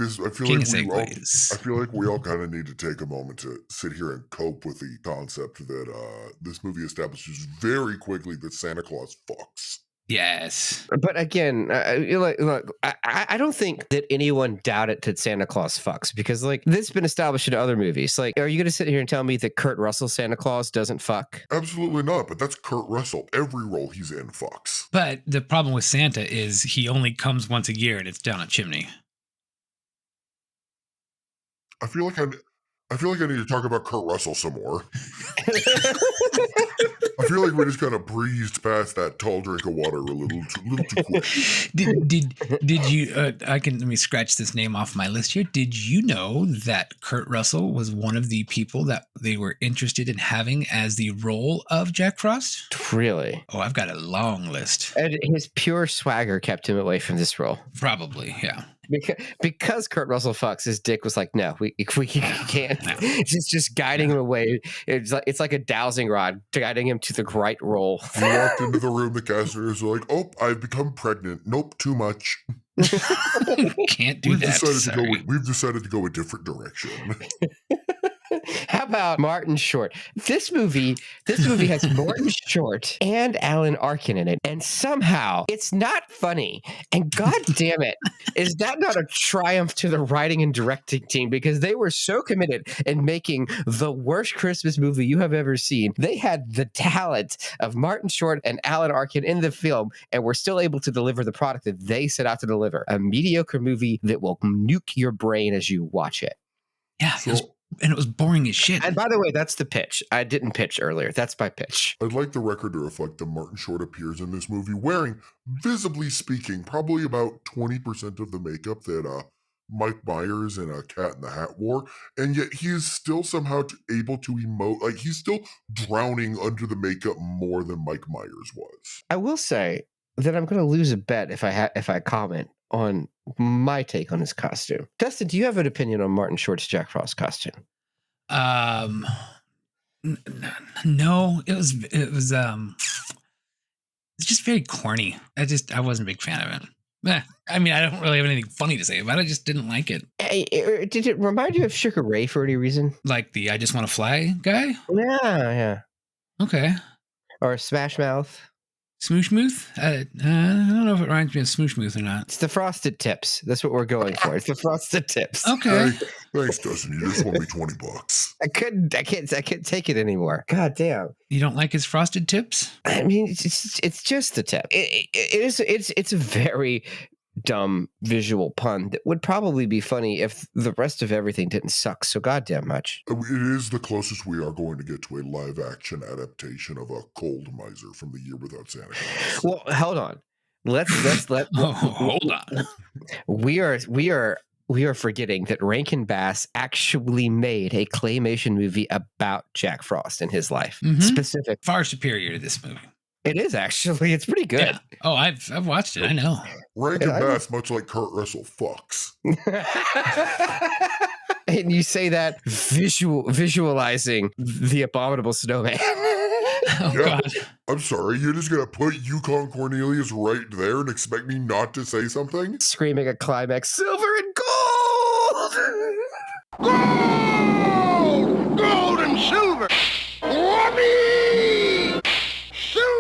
[SPEAKER 5] we all kind of need to take a moment to sit here and cope with the concept that this movie establishes very quickly that Santa Claus fucks.
[SPEAKER 3] Yes.
[SPEAKER 4] But again, look, I don't think that anyone doubted that Santa Claus fucks, because like this has been established in other movies. Like, are you going to sit here and tell me that Kurt Russell's Santa Claus doesn't fuck?
[SPEAKER 5] Absolutely not. But that's Kurt Russell. Every role he's in fucks.
[SPEAKER 3] But the problem with Santa is he only comes once a year and it's down a chimney.
[SPEAKER 5] I feel like I need to talk about Kurt Russell some more. I feel like we just kind of breezed past that tall drink of water a little too quick.
[SPEAKER 3] Did you? Let me scratch this name off my list here. Did you know that Kurt Russell was one of the people that they were interested in having as the role of Jack Frost?
[SPEAKER 4] Really?
[SPEAKER 3] Oh, I've got a long list.
[SPEAKER 4] And his pure swagger kept him away from this role.
[SPEAKER 3] Probably, yeah.
[SPEAKER 4] Because Kurt Russell fucks, his dick was like, no, we can't. No. It's just guiding him away. It's like a dowsing rod guiding him to the right role.
[SPEAKER 5] He walked into the room, the casters were like, oh, I've become pregnant. Nope, too much.
[SPEAKER 3] Can't do that.
[SPEAKER 5] We've decided to go a different direction.
[SPEAKER 4] How about Martin Short? This movie has Martin Short and Alan Arkin in it, and somehow it's not funny. And god damn it, is that not a triumph to the writing and directing team? Because they were so committed in making the worst Christmas movie you have ever seen. They had the talent of Martin Short and Alan Arkin in the film, and were still able to deliver the product that they set out to deliver. A mediocre movie that will nuke your brain as you watch it.
[SPEAKER 3] Yeah, it was boring as shit.
[SPEAKER 4] And by the way, that's the pitch. I didn't pitch earlier. That's my pitch.
[SPEAKER 5] I'd like the record to reflect that Martin Short appears in this movie wearing, visibly speaking, probably about 20% of the makeup that Mike Myers in a Cat in the Hat War, and yet he is still somehow able to emote. Like, he's still drowning under the makeup more than Mike Myers was.
[SPEAKER 4] I will say that I'm going to lose a bet if I comment on my take on his costume. Dustin, do you have an opinion on Martin Short's Jack Frost costume?
[SPEAKER 3] No, it was it's just very corny. I wasn't a big fan of it. I mean, I don't really have anything funny to say about it. I just didn't like it.
[SPEAKER 4] Did it remind you of Sugar Ray for any reason?
[SPEAKER 3] Like the I Just Want to Fly guy?
[SPEAKER 4] Yeah.
[SPEAKER 3] Okay.
[SPEAKER 4] Or Smash Mouth?
[SPEAKER 3] Smooshmooth? I don't know if it reminds me of Smooshmooth or not.
[SPEAKER 4] It's the Frosted Tips. That's what we're going for. It's the Frosted Tips.
[SPEAKER 3] Okay.
[SPEAKER 5] Thanks, Dustin. You just won me $20.
[SPEAKER 4] I can't take it anymore. God damn.
[SPEAKER 3] You don't like his Frosted Tips?
[SPEAKER 4] I mean, it's just the tip. It's a very dumb visual pun that would probably be funny if the rest of everything didn't suck so goddamn much.
[SPEAKER 5] It is the closest we are going to get to a live action adaptation of a Cold Miser from The Year Without Santa Claus.
[SPEAKER 4] Well, hold on. Let's
[SPEAKER 3] hold on.
[SPEAKER 4] We are forgetting that Rankin Bass actually made a claymation movie about Jack Frost and his life. Specific,
[SPEAKER 3] far superior to this movie.
[SPEAKER 4] It is actually. It's pretty good.
[SPEAKER 3] Yeah. Oh, I've watched it. I know.
[SPEAKER 5] Rankin Bass, much like Kurt Russell, fucks.
[SPEAKER 4] And you say that visualizing the abominable snowman.
[SPEAKER 3] Oh, yeah. God.
[SPEAKER 5] I'm sorry. You're just going to put Yukon Cornelius right there and expect me not to say something?
[SPEAKER 4] Screaming a climax, silver and gold!
[SPEAKER 12] Gold! Gold and silver! Whammy! Silver!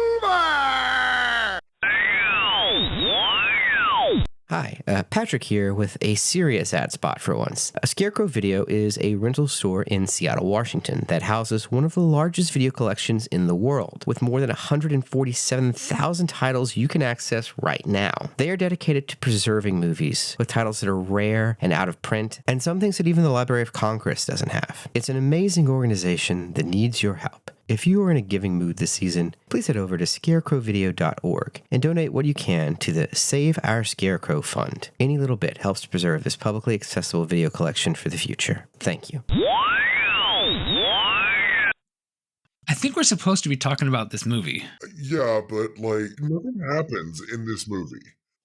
[SPEAKER 4] Hi, Patrick here with a serious ad spot for once. A Scarecrow Video is a rental store in Seattle, Washington that houses one of the largest video collections in the world, with more than 147,000 titles you can access right now. They are dedicated to preserving movies, with titles that are rare and out of print, and some things that even the Library of Congress doesn't have. It's an amazing organization that needs your help. If you are in a giving mood this season, please head over to scarecrowvideo.org and donate what you can to the Save Our Scarecrow Fund. Any little bit helps to preserve this publicly accessible video collection for the future. Thank you.
[SPEAKER 3] I think we're supposed to be talking about this movie.
[SPEAKER 5] Yeah, but like nothing happens in this movie.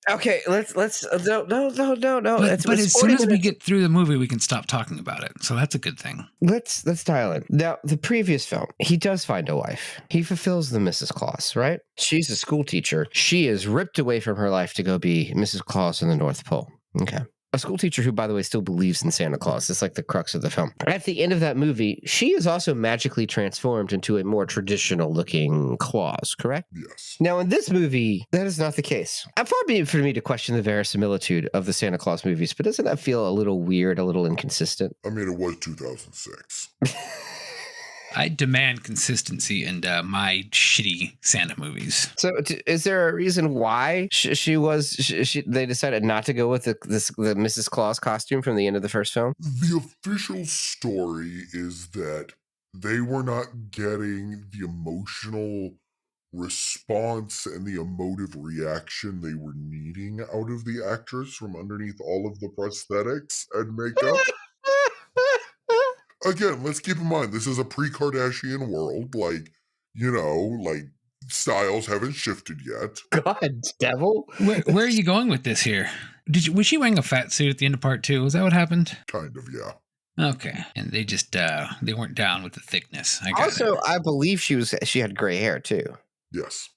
[SPEAKER 4] Okay, let's no.
[SPEAKER 3] But as soon as we get through the movie, we can stop talking about it. So that's a good thing.
[SPEAKER 4] Let's dial in. Now, the previous film, he does find a wife. He fulfills the Mrs. Claus, right? She's a school teacher. She is ripped away from her life to go be Mrs. Claus in the North Pole. Okay. A school teacher who, by the way, still believes in Santa Claus. It's like the crux of the film. At the end of that movie, she is also magically transformed into a more traditional looking Claus, correct?
[SPEAKER 5] Yes.
[SPEAKER 4] Now, in this movie, that is not the case. Far be it for me to question the verisimilitude of the Santa Claus movies, but doesn't that feel a little weird, a little inconsistent?
[SPEAKER 5] I mean, it was 2006.
[SPEAKER 3] I demand consistency in my shitty Santa movies.
[SPEAKER 4] So, is there a reason why they decided not to go with the Mrs. Claus costume from the end of the first film?
[SPEAKER 5] The official story is that they were not getting the emotional response and the emotive reaction they were needing out of the actress from underneath all of the prosthetics and makeup. Again, let's keep in mind, this is a pre-Kardashian world. Like, styles haven't shifted yet.
[SPEAKER 4] God, devil.
[SPEAKER 3] Where are you going with this here? Was she wearing a fat suit at the end of part 2? Was that what happened?
[SPEAKER 5] Kind of, yeah.
[SPEAKER 3] Okay. And they just, they weren't down with the thickness.
[SPEAKER 4] I believe she had gray hair too.
[SPEAKER 5] Yes.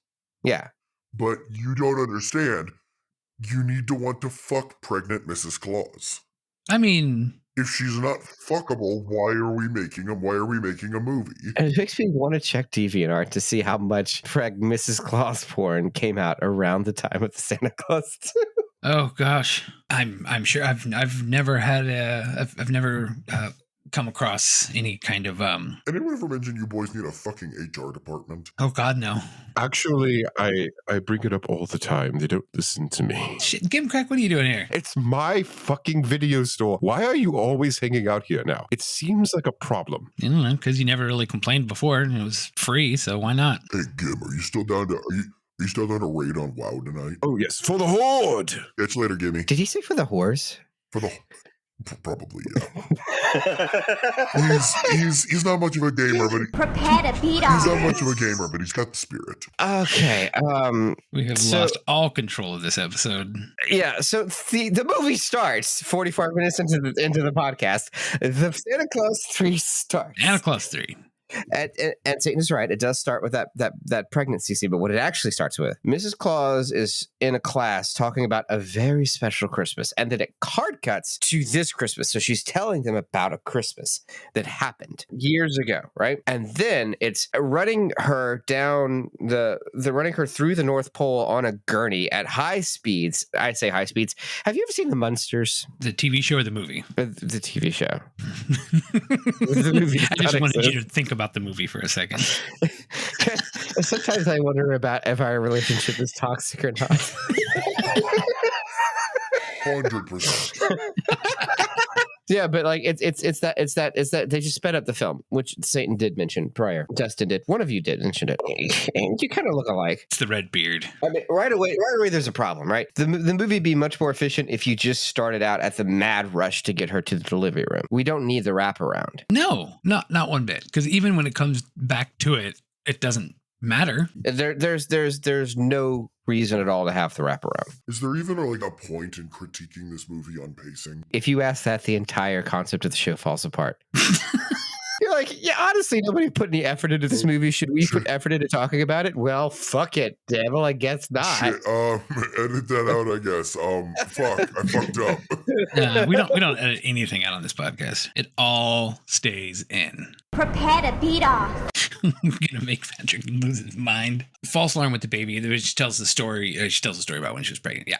[SPEAKER 4] Yeah.
[SPEAKER 5] But you don't understand. You need to want to fuck pregnant Mrs. Claus.
[SPEAKER 3] I mean,
[SPEAKER 5] if she's not fuckable, why are we making a movie?
[SPEAKER 4] And it makes me want to check DeviantArt to see how much Mrs. Claus porn came out around the time of the Santa Claus 2.
[SPEAKER 3] Oh gosh, I'm sure I've never had I've never come across any kind of
[SPEAKER 5] Anyone ever mentioned you boys need a fucking HR department?
[SPEAKER 3] Oh God, no.
[SPEAKER 1] Actually, I bring it up all the time. They don't listen to me.
[SPEAKER 3] Shit, Give 'em crack. What are you doing here?
[SPEAKER 1] It's my fucking video store. Why are you always hanging out here now? It seems like a problem.
[SPEAKER 3] I don't know, because you never really complained before, and it was free, so why not?
[SPEAKER 5] Hey, Gim, are you still down to raid on WoW tonight?
[SPEAKER 1] Oh yes, for the Horde.
[SPEAKER 5] Catch you later, Gimme.
[SPEAKER 4] Did he say for the whores?
[SPEAKER 5] For the probably, yeah. He's not much of a gamer, but
[SPEAKER 7] Prepare to beat off.
[SPEAKER 5] he's not much of a gamer, but he's got the spirit.
[SPEAKER 4] Okay.
[SPEAKER 3] We have lost all control of this episode.
[SPEAKER 4] Yeah. So the movie starts 45 minutes into the podcast. The Santa Claus 3 starts.
[SPEAKER 3] Santa Claus 3.
[SPEAKER 4] And Satan is right. It does start with that pregnancy scene, but what it actually starts with, Mrs. Claus is in a class talking about a very special Christmas, and then it card cuts to this Christmas. So she's telling them about a Christmas that happened years ago, right? And then it's running her down running her through the North Pole on a gurney at high speeds. I say high speeds. Have you ever seen The Munsters?
[SPEAKER 3] The TV show or the movie?
[SPEAKER 4] The TV show. The movie
[SPEAKER 3] I just wanted you to think about the movie for a second.
[SPEAKER 4] Sometimes I wonder about if our relationship is toxic or not.
[SPEAKER 5] 100%.
[SPEAKER 4] Yeah, but like it's that they just sped up the film, which Satan did mention prior. Dustin did. One of you did mention it. And you kind of look alike.
[SPEAKER 3] It's the red beard.
[SPEAKER 4] I mean, right away, there's a problem, right? The movie would be much more efficient if you just started out at the mad rush to get her to the delivery room. We don't need the wraparound.
[SPEAKER 3] No, not one bit. Because even when it comes back to it, it doesn't matter.
[SPEAKER 4] There's no reason at all to have the wraparound.
[SPEAKER 5] Is there even like a point in critiquing this movie on pacing?
[SPEAKER 4] If you ask that, the entire concept of the show falls apart. You're like, yeah, honestly, nobody put any effort into this movie. Should we put effort into talking about it? Well, fuck it, devil. I guess not.
[SPEAKER 5] Shit, edit that out, I guess. Fuck, I fucked up.
[SPEAKER 3] We don't edit anything out on this podcast. It all stays in.
[SPEAKER 7] Prepare to beat off.
[SPEAKER 3] We're gonna make Patrick lose his mind. False alarm with the baby. She tells the story. She tells the story about when she was pregnant. Yeah.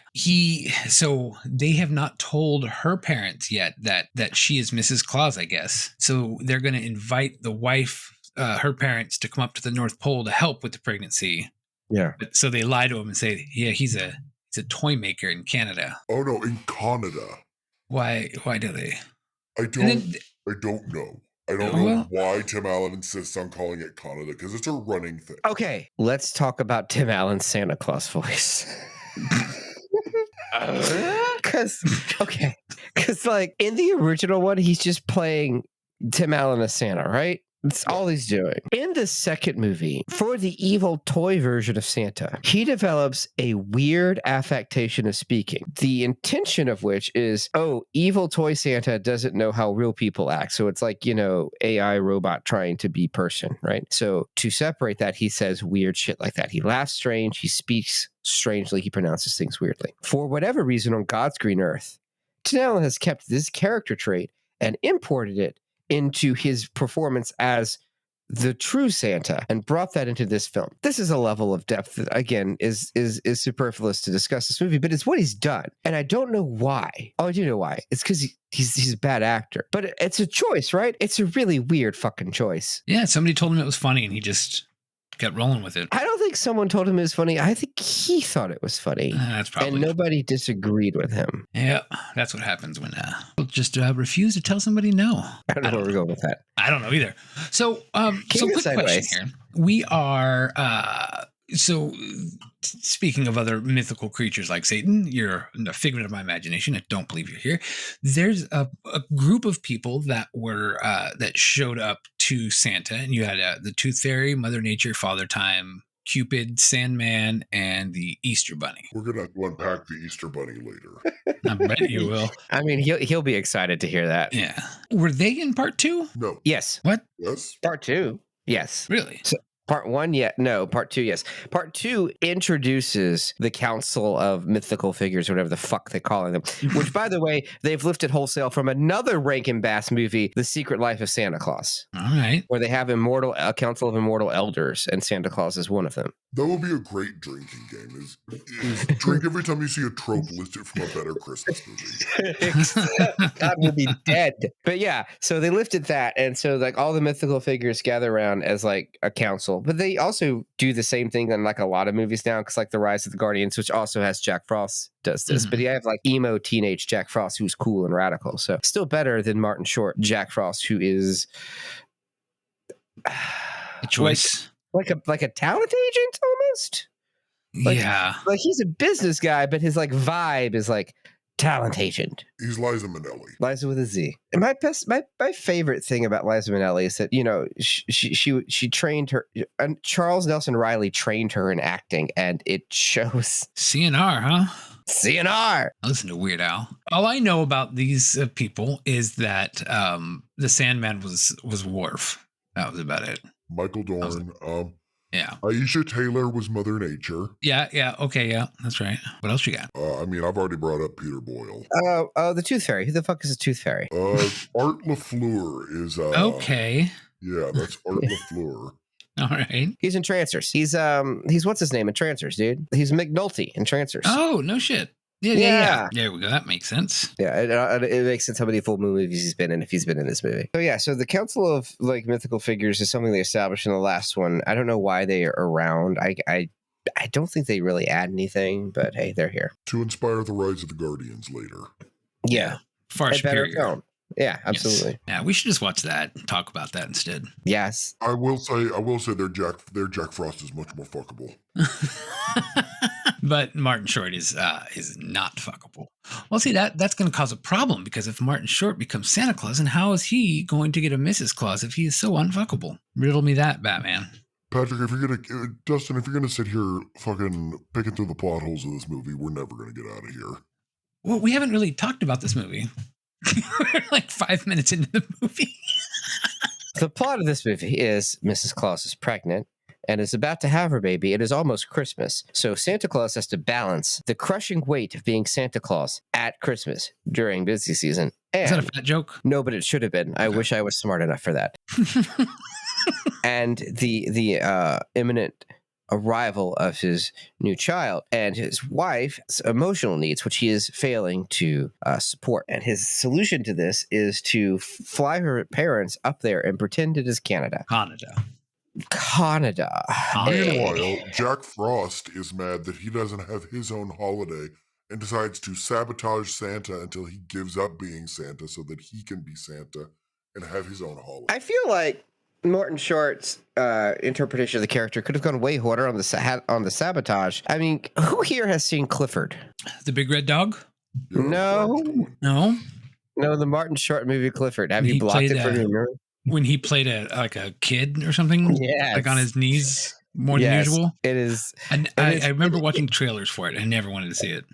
[SPEAKER 3] So they have not told her parents yet that she is Mrs. Claus, I guess. So they're gonna invite the wife, her parents, to come up to the North Pole to help with the pregnancy.
[SPEAKER 4] Yeah.
[SPEAKER 3] So they lie to him and say, yeah, he's a toy maker in Canada.
[SPEAKER 5] Oh no, in Canada.
[SPEAKER 3] Why do they?
[SPEAKER 5] I don't know. I don't know why Tim Allen insists on calling it Canada, because it's a running thing.
[SPEAKER 4] Okay, let's talk about Tim Allen's Santa Claus voice. Because like in the original one, he's just playing Tim Allen as Santa, right? That's all he's doing. In the second movie, for the evil toy version of Santa, he develops a weird affectation of speaking. The intention of which is, evil toy Santa doesn't know how real people act. So it's like, AI robot trying to be person, right? So to separate that, he says weird shit like that. He laughs strange. He speaks strangely. He pronounces things weirdly. For whatever reason, on God's green earth, Tim Allen has kept this character trait and imported it into his performance as the true Santa and brought that into this film. This is a level of depth that, again, is superfluous to discuss this movie, but it's what he's done. And I don't know why. Oh, I do know why. It's because he's a bad actor. But it's a choice, right? It's a really weird fucking choice.
[SPEAKER 3] Yeah, somebody told him it was funny and he just kept rolling with it.
[SPEAKER 4] I don't think someone told him it was funny. I think he thought it was funny.
[SPEAKER 3] That's probably.
[SPEAKER 4] And nobody disagreed with him.
[SPEAKER 3] Yeah, that's what happens when people just refuse to tell somebody no.
[SPEAKER 4] I don't know where we're going with that.
[SPEAKER 3] I don't know either. So, quick question here. We are, speaking of other mythical creatures like Satan, you're a figment of my imagination. I don't believe you're here. There's a group of people that were that showed up to Santa, and you had the Tooth Fairy, Mother Nature, Father Time, Cupid, Sandman, and the Easter Bunny.
[SPEAKER 5] We're gonna have to unpack the Easter Bunny later.
[SPEAKER 3] I bet you will.
[SPEAKER 4] I mean, he'll be excited to hear that.
[SPEAKER 3] Yeah. Were they in part 2?
[SPEAKER 5] No.
[SPEAKER 4] Yes.
[SPEAKER 3] What?
[SPEAKER 5] Yes.
[SPEAKER 4] Part 2. Yes.
[SPEAKER 3] Really?
[SPEAKER 4] So, Part 1, yeah. No, Part 2, yes. Part 2 introduces the Council of Mythical Figures, whatever the fuck they're calling them, which, by the way, they've lifted wholesale from another Rankin Bass movie, The Secret Life of Santa Claus.
[SPEAKER 3] All right.
[SPEAKER 4] Where they have a Council of Immortal Elders, and Santa Claus is one of them.
[SPEAKER 5] That would be a great drinking game. Is drink every time you see a trope listed from a better Christmas movie.
[SPEAKER 4] God will be dead. But yeah, so they lifted that, and so like all the mythical figures gather around as like a council. But they also do the same thing in like a lot of movies now, because like The Rise of the Guardians, which also has Jack Frost, does this. Mm-hmm. But you have like emo teenage Jack Frost, who's cool and radical. So still better than Martin Short Jack Frost, who is
[SPEAKER 3] a choice.
[SPEAKER 4] Like a talent agent almost. Like,
[SPEAKER 3] yeah.
[SPEAKER 4] Like he's a business guy, but his like vibe is like talent agent.
[SPEAKER 5] He's Liza Minnelli.
[SPEAKER 4] Liza with a Z. And my favorite thing about Liza Minnelli is that, you know, she trained her, and Charles Nelson Riley trained her in acting, and it shows.
[SPEAKER 3] CNR, huh?
[SPEAKER 4] CNR.
[SPEAKER 3] I listen to Weird Al. All I know about these people is that the Sandman was Worf. That was about it.
[SPEAKER 5] Michael Dorn.
[SPEAKER 3] Yeah.
[SPEAKER 5] Aisha Taylor was Mother Nature.
[SPEAKER 3] Yeah. Okay, yeah, that's right. What else you got?
[SPEAKER 5] I mean, I've already brought up Peter Boyle.
[SPEAKER 4] The Tooth Fairy. Who the fuck is the Tooth Fairy?
[SPEAKER 5] Art LaFleur is
[SPEAKER 3] okay.
[SPEAKER 5] Yeah, that's Art LaFleur.
[SPEAKER 3] All right.
[SPEAKER 4] He's in Trancers. He's what's his name in Trancers, dude? He's McNulty in Trancers.
[SPEAKER 3] Oh, no shit. Yeah. There we go. That makes sense.
[SPEAKER 4] Yeah, it makes sense how many full movies he's been in if he's been in this movie. So yeah, so the Council of like Mythical Figures is something they established in the last one. I don't know why they are around. I don't think they really add anything, but hey, they're here
[SPEAKER 5] to inspire the Rise of the Guardians later.
[SPEAKER 4] Yeah,
[SPEAKER 3] far superior.
[SPEAKER 4] Yeah, absolutely.
[SPEAKER 3] Yes. Yeah, we should just watch that and talk about that instead.
[SPEAKER 4] Yes,
[SPEAKER 5] I will say their Jack Frost is much more fuckable.
[SPEAKER 3] But Martin Short is not fuckable. Well, see, that's going to cause a problem, because if Martin Short becomes Santa Claus, and how is he going to get a Mrs. Claus if he is so unfuckable? Riddle me that, Batman.
[SPEAKER 5] Patrick, Dustin, if you're gonna sit here fucking picking through the plot holes of this movie, we're never gonna get out of here.
[SPEAKER 3] Well, we haven't really talked about this movie. We're like 5 minutes into the movie.
[SPEAKER 4] The plot of this movie is Mrs. Claus is pregnant and is about to have her baby. It is almost Christmas. So Santa Claus has to balance the crushing weight of being Santa Claus at Christmas during busy season. And,
[SPEAKER 3] is that a fat joke?
[SPEAKER 4] No, but it should have been. I wish I was smart enough for that. And the imminent arrival of his new child and his wife's emotional needs, which he is failing to support. And his solution to this is to fly her parents up there and pretend it is Canada.
[SPEAKER 5] Meanwhile, Jack Frost is mad that he doesn't have his own holiday and decides to sabotage Santa until he gives up being Santa so that he can be Santa and have his own holiday.
[SPEAKER 4] I feel like Martin Short's interpretation of the character could have gone way harder on the sabotage. I mean, who here has seen Clifford?
[SPEAKER 3] The Big Red Dog?
[SPEAKER 4] No, the Martin Short movie Clifford. Have you blocked it from your memory?
[SPEAKER 3] When he played a kid or something, like on his knees more than usual.
[SPEAKER 4] It is.
[SPEAKER 3] I remember watching trailers for it. I never wanted to see it.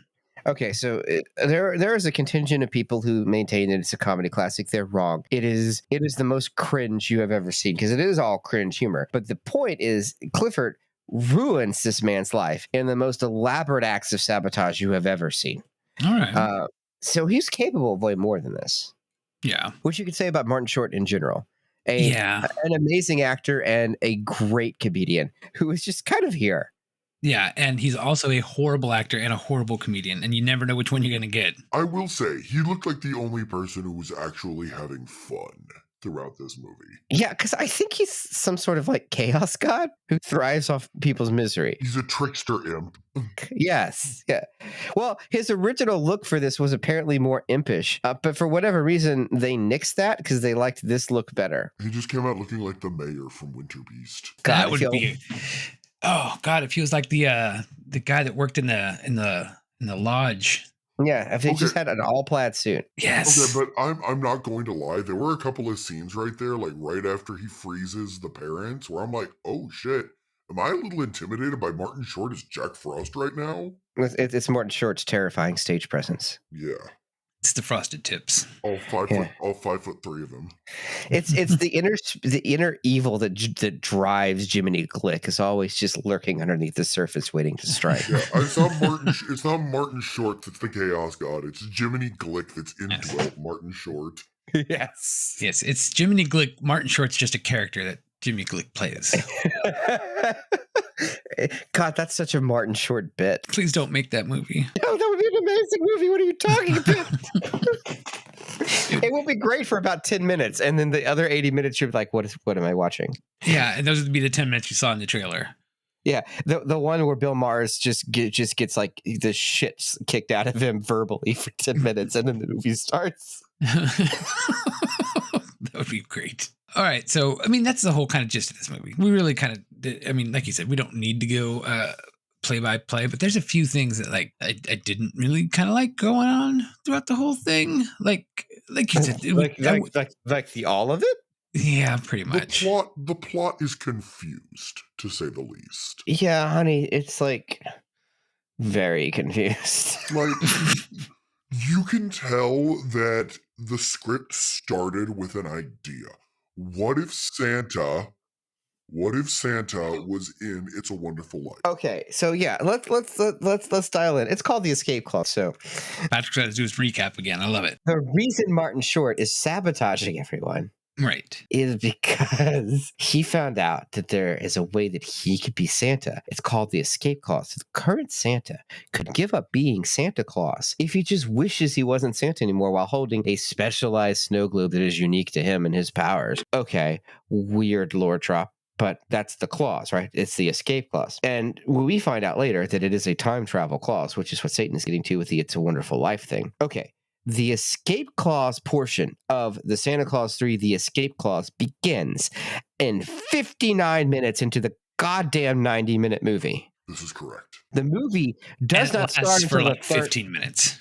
[SPEAKER 4] Okay, so there is a contingent of people who maintain that it's a comedy classic. They're wrong. It is the most cringe you have ever seen, because it is all cringe humor. But the point is, Clifford ruins this man's life in the most elaborate acts of sabotage you have ever seen.
[SPEAKER 3] All right.
[SPEAKER 4] So he's capable of way more than this.
[SPEAKER 3] Yeah.
[SPEAKER 4] Which you could say about Martin Short in general. An amazing actor and a great comedian who is just kind of here.
[SPEAKER 3] Yeah, and he's also a horrible actor and a horrible comedian, and you never know which one you're going to get.
[SPEAKER 5] I will say, he looked like the only person who was actually having fun throughout this movie.
[SPEAKER 4] Yeah, because I think he's some sort of like chaos god who thrives off people's misery.
[SPEAKER 5] He's a trickster imp.
[SPEAKER 4] Yes. Yeah. Well, his original look for this was apparently more impish, but for whatever reason, they nixed that because they liked this look better.
[SPEAKER 5] He just came out looking like the mayor from Winter Beast.
[SPEAKER 3] That would be... Oh God! If he was like the guy that worked in the lodge.
[SPEAKER 4] Yeah, if he just had an all plaid suit.
[SPEAKER 3] Yes.
[SPEAKER 5] Okay, but I'm not going to lie. There were a couple of scenes right there, like right after he freezes the parents, where I'm like, oh shit, am I a little intimidated by Martin Short as Jack Frost right now?
[SPEAKER 4] It's Martin Short's terrifying stage presence.
[SPEAKER 5] Yeah.
[SPEAKER 3] It's the frosted tips.
[SPEAKER 5] All 5'3" of them.
[SPEAKER 4] It's the inner evil that drives Jiminy Glick is always just lurking underneath the surface, waiting to strike.
[SPEAKER 5] Yeah, it's not Martin Short that's the chaos god. It's Jiminy Glick that's indwelt Martin Short.
[SPEAKER 4] Yes.
[SPEAKER 3] Yes, it's Jiminy Glick. Martin Short's just a character that Jimmy Glick plays.
[SPEAKER 4] God, that's such a Martin Short bit.
[SPEAKER 3] Please don't make that movie.
[SPEAKER 4] No, that would be an amazing movie. What are you talking about? It will be great for about 10 minutes. And then the other 80 minutes, you're like, what am I watching?
[SPEAKER 3] Yeah. And those would be the 10 minutes you saw in the trailer.
[SPEAKER 4] Yeah. The one where Bill Maher just gets like the shit kicked out of him verbally for 10 minutes. And then the movie starts.
[SPEAKER 3] That would be great. All right. So, I mean, that's the whole kind of gist of this movie. We really kind of, I mean, like you said, we don't need to go play-by-play, but there's a few things that like I didn't really kind of like going on throughout the whole thing. Like you said,
[SPEAKER 4] like the all of it.
[SPEAKER 3] Yeah, pretty much.
[SPEAKER 5] The plot is confused, to say the least.
[SPEAKER 4] Yeah, honey, it's like very confused.
[SPEAKER 5] Like, you can tell that the script started with an idea. What if Santa was in It's a Wonderful Life?
[SPEAKER 4] Okay, so yeah, let's dial in. It's called the escape clause. So
[SPEAKER 3] Patrick's trying to do his recap again. I love it.
[SPEAKER 4] The reason Martin Short is sabotaging everyone,
[SPEAKER 3] right,
[SPEAKER 4] is because he found out that there is a way that he could be Santa. It's called the escape clause. The current Santa could give up being Santa Claus if he just wishes he wasn't Santa anymore while holding a specialized snow globe that is unique to him and his powers. Okay, weird lore drop. But that's the clause, right? It's the escape clause. And we find out later that it is a time travel clause, which is what Satan is getting to with the It's a Wonderful Life thing. Okay. The escape clause portion of the Santa Claus 3, the escape clause, begins in 59 minutes into the goddamn 90-minute movie.
[SPEAKER 5] This is correct.
[SPEAKER 4] The movie does not start
[SPEAKER 3] for
[SPEAKER 4] until
[SPEAKER 3] like 15 minutes.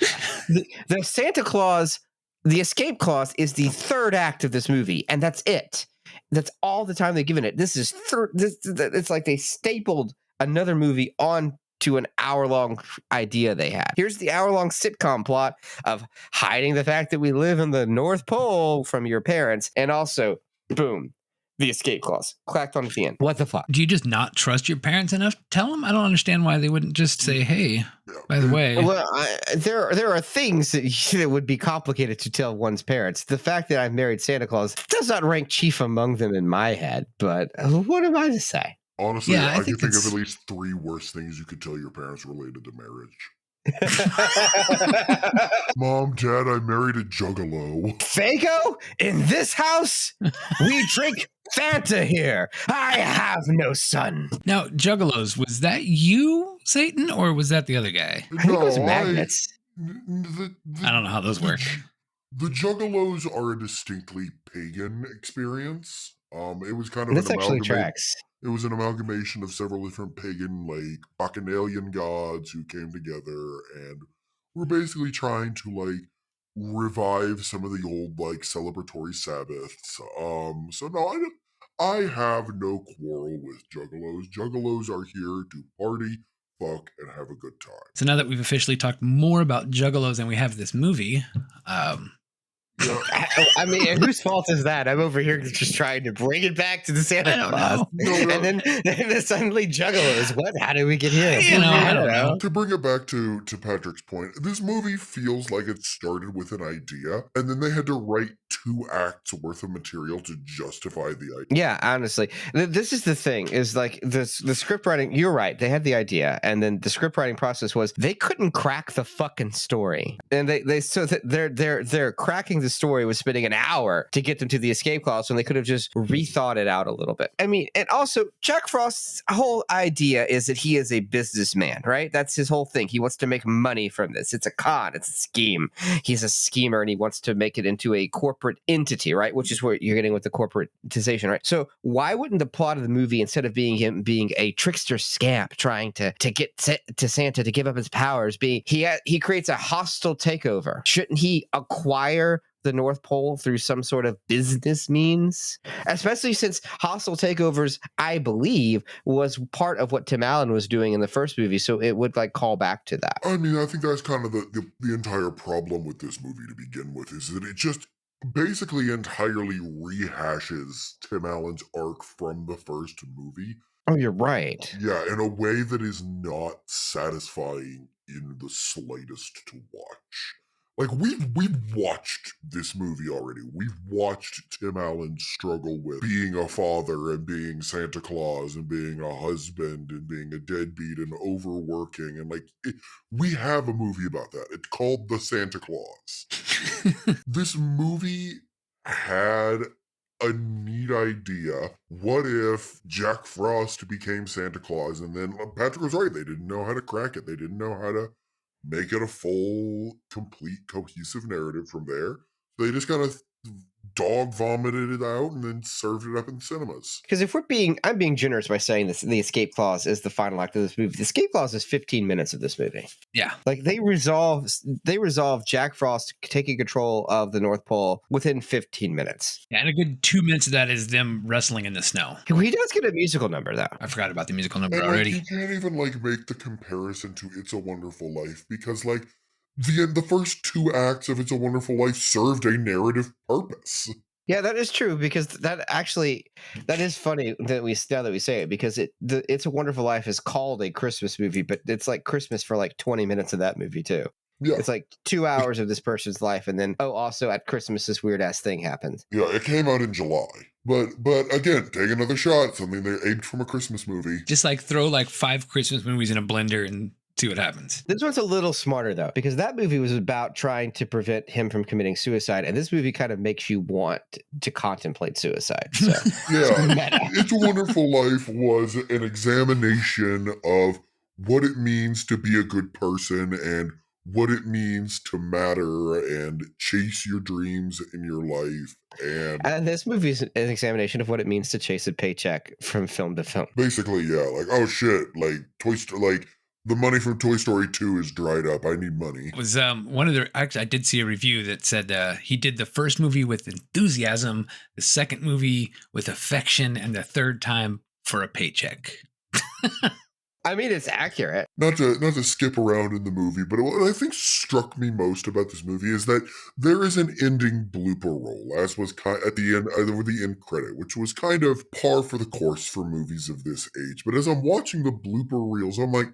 [SPEAKER 4] The Santa Claus, the escape clause is the third act of this movie, and that's it. That's all the time they've given it. This is it's like they stapled another movie on to an hour-long idea they had. Here's the hour-long sitcom plot of hiding the fact that we live in the North Pole from your parents, and also, boom, the escape clause clacked on at the end. What the fuck?
[SPEAKER 3] Do you just not trust your parents enough to tell them? I don't understand why they wouldn't just say, "Hey, by the way."
[SPEAKER 4] Well, there are things that would be complicated to tell one's parents. The fact that I've married Santa Claus does not rank chief among them in my head. But what am I to say?
[SPEAKER 5] Honestly, I can think of at least 3 worse things you could tell your parents related to marriage. Mom, Dad, I married a juggalo.
[SPEAKER 4] Fago, in this house, we drink Fanta here. I have no son.
[SPEAKER 3] Now, juggalos, was that you, Satan, or was that the other guy?
[SPEAKER 4] I think it was magnets.
[SPEAKER 3] I don't know how those work.
[SPEAKER 5] The juggalos are a distinctly pagan experience. It was kind of
[SPEAKER 4] this actually tracks.
[SPEAKER 5] It was an amalgamation of several different pagan, like, bacchanalian gods who came together and were basically trying to, like, revive some of the old, like, celebratory Sabbaths. So no, I have no quarrel with juggalos. Juggalos are here to party, fuck, and have a good time.
[SPEAKER 3] So now that we've officially talked more about juggalos than we have this movie,
[SPEAKER 4] I mean, whose fault is that? I'm over here just trying to bring it back to the Santa Claus. And then suddenly juggalos. What? How did we get here?
[SPEAKER 3] I don't know.
[SPEAKER 5] To bring it back to Patrick's point, this movie feels like it started with an idea, and then they had to write 2 acts worth of material to justify the idea.
[SPEAKER 4] Yeah, honestly. This is the thing, is like the script writing, you're right, they had the idea, and then the script writing process was they couldn't crack the fucking story. And they're cracking the story was spending an hour to get them to the escape clause when they could have just rethought it out a little bit. I mean, and also Jack Frost's whole idea is that he is a businessman, right? That's his whole thing. He wants to make money from this. It's a con, it's a scheme. He's a schemer and he wants to make it into a corporate entity, right? Which is where you're getting with the corporatization, right? So why wouldn't the plot of the movie, instead of being him being a trickster scamp trying to get to Santa to give up his powers, be he creates a hostile takeover? Shouldn't he acquire the North Pole through some sort of business means, especially since hostile takeovers, I believe, was part of what Tim Allen was doing in the first movie, so it would like call back to that.
[SPEAKER 5] I mean, I think that's kind of the entire problem with this movie to begin with, is that it just basically entirely rehashes Tim Allen's arc from the first movie.
[SPEAKER 4] Oh, you're right.
[SPEAKER 5] Yeah, in a way that is not satisfying in the slightest to watch. Like, we've watched this movie already. We've watched Tim Allen struggle with being a father and being Santa Claus and being a husband and being a deadbeat and overworking. And, like, we have a movie about that. It's called The Santa Claus. This movie had a neat idea. What if Jack Frost became Santa Claus? And then Patrick was right. They didn't know how to crack it. They didn't know how to make it a full, complete, cohesive narrative from there. They just kind of dog vomited it out and then served it up in cinemas.
[SPEAKER 4] Because I'm being generous by saying this, the escape clause is the final act of this movie. The escape clause is 15 minutes of this movie.
[SPEAKER 3] Yeah.
[SPEAKER 4] Like they resolve Jack Frost taking control of the North Pole within 15 minutes.
[SPEAKER 3] Yeah, and a good 2 minutes of that is them wrestling in the snow.
[SPEAKER 4] He does get a musical number though.
[SPEAKER 3] I forgot about the musical number
[SPEAKER 5] And
[SPEAKER 3] already.
[SPEAKER 5] you can't even make the comparison to It's a Wonderful Life because the first 2 acts of It's a Wonderful Life served a narrative purpose.
[SPEAKER 4] Yeah, that is true because that is funny that we say it because It's a Wonderful Life is called a Christmas movie, but it's like Christmas for like 20 minutes of that movie too.
[SPEAKER 5] Yeah.
[SPEAKER 4] It's like 2 hours of this person's life, and then also at Christmas this weird ass thing happens.
[SPEAKER 5] Yeah, it came out in July. But again, take another shot, something they aped from a Christmas movie.
[SPEAKER 3] Just throw 5 Christmas movies in a blender and see what happens.
[SPEAKER 4] This one's a little smarter though, because that movie was about trying to prevent him from committing suicide, and this movie kind of makes you want to contemplate suicide. So
[SPEAKER 5] yeah, It's a Wonderful Life was an examination of what it means to be a good person and what it means to matter and chase your dreams in your life.
[SPEAKER 4] And this movie is an examination of what it means to chase a paycheck from film to film.
[SPEAKER 5] Basically, yeah, oh shit, Toy Story, the money from Toy Story 2 is dried up. I need money.
[SPEAKER 3] It was one of their, actually, I did see a review that said he did the first movie with enthusiasm, the second movie with affection, and the third time for a paycheck.
[SPEAKER 4] I mean, it's accurate.
[SPEAKER 5] Not to skip around in the movie, but what I think struck me most about this movie is that there is an ending blooper roll, as was at the end, with the end credit, which was kind of par for the course for movies of this age. But as I'm watching the blooper reels, I'm like,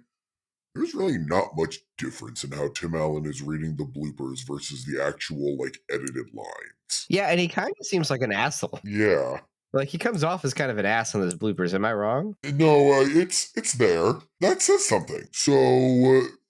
[SPEAKER 5] there's really not much difference in how Tim Allen is reading the bloopers versus the actual edited lines.
[SPEAKER 4] Yeah, and he kind of seems like an asshole.
[SPEAKER 5] Yeah.
[SPEAKER 4] He comes off as kind of an ass on those bloopers. Am I wrong?
[SPEAKER 5] No, it's there. That says something. So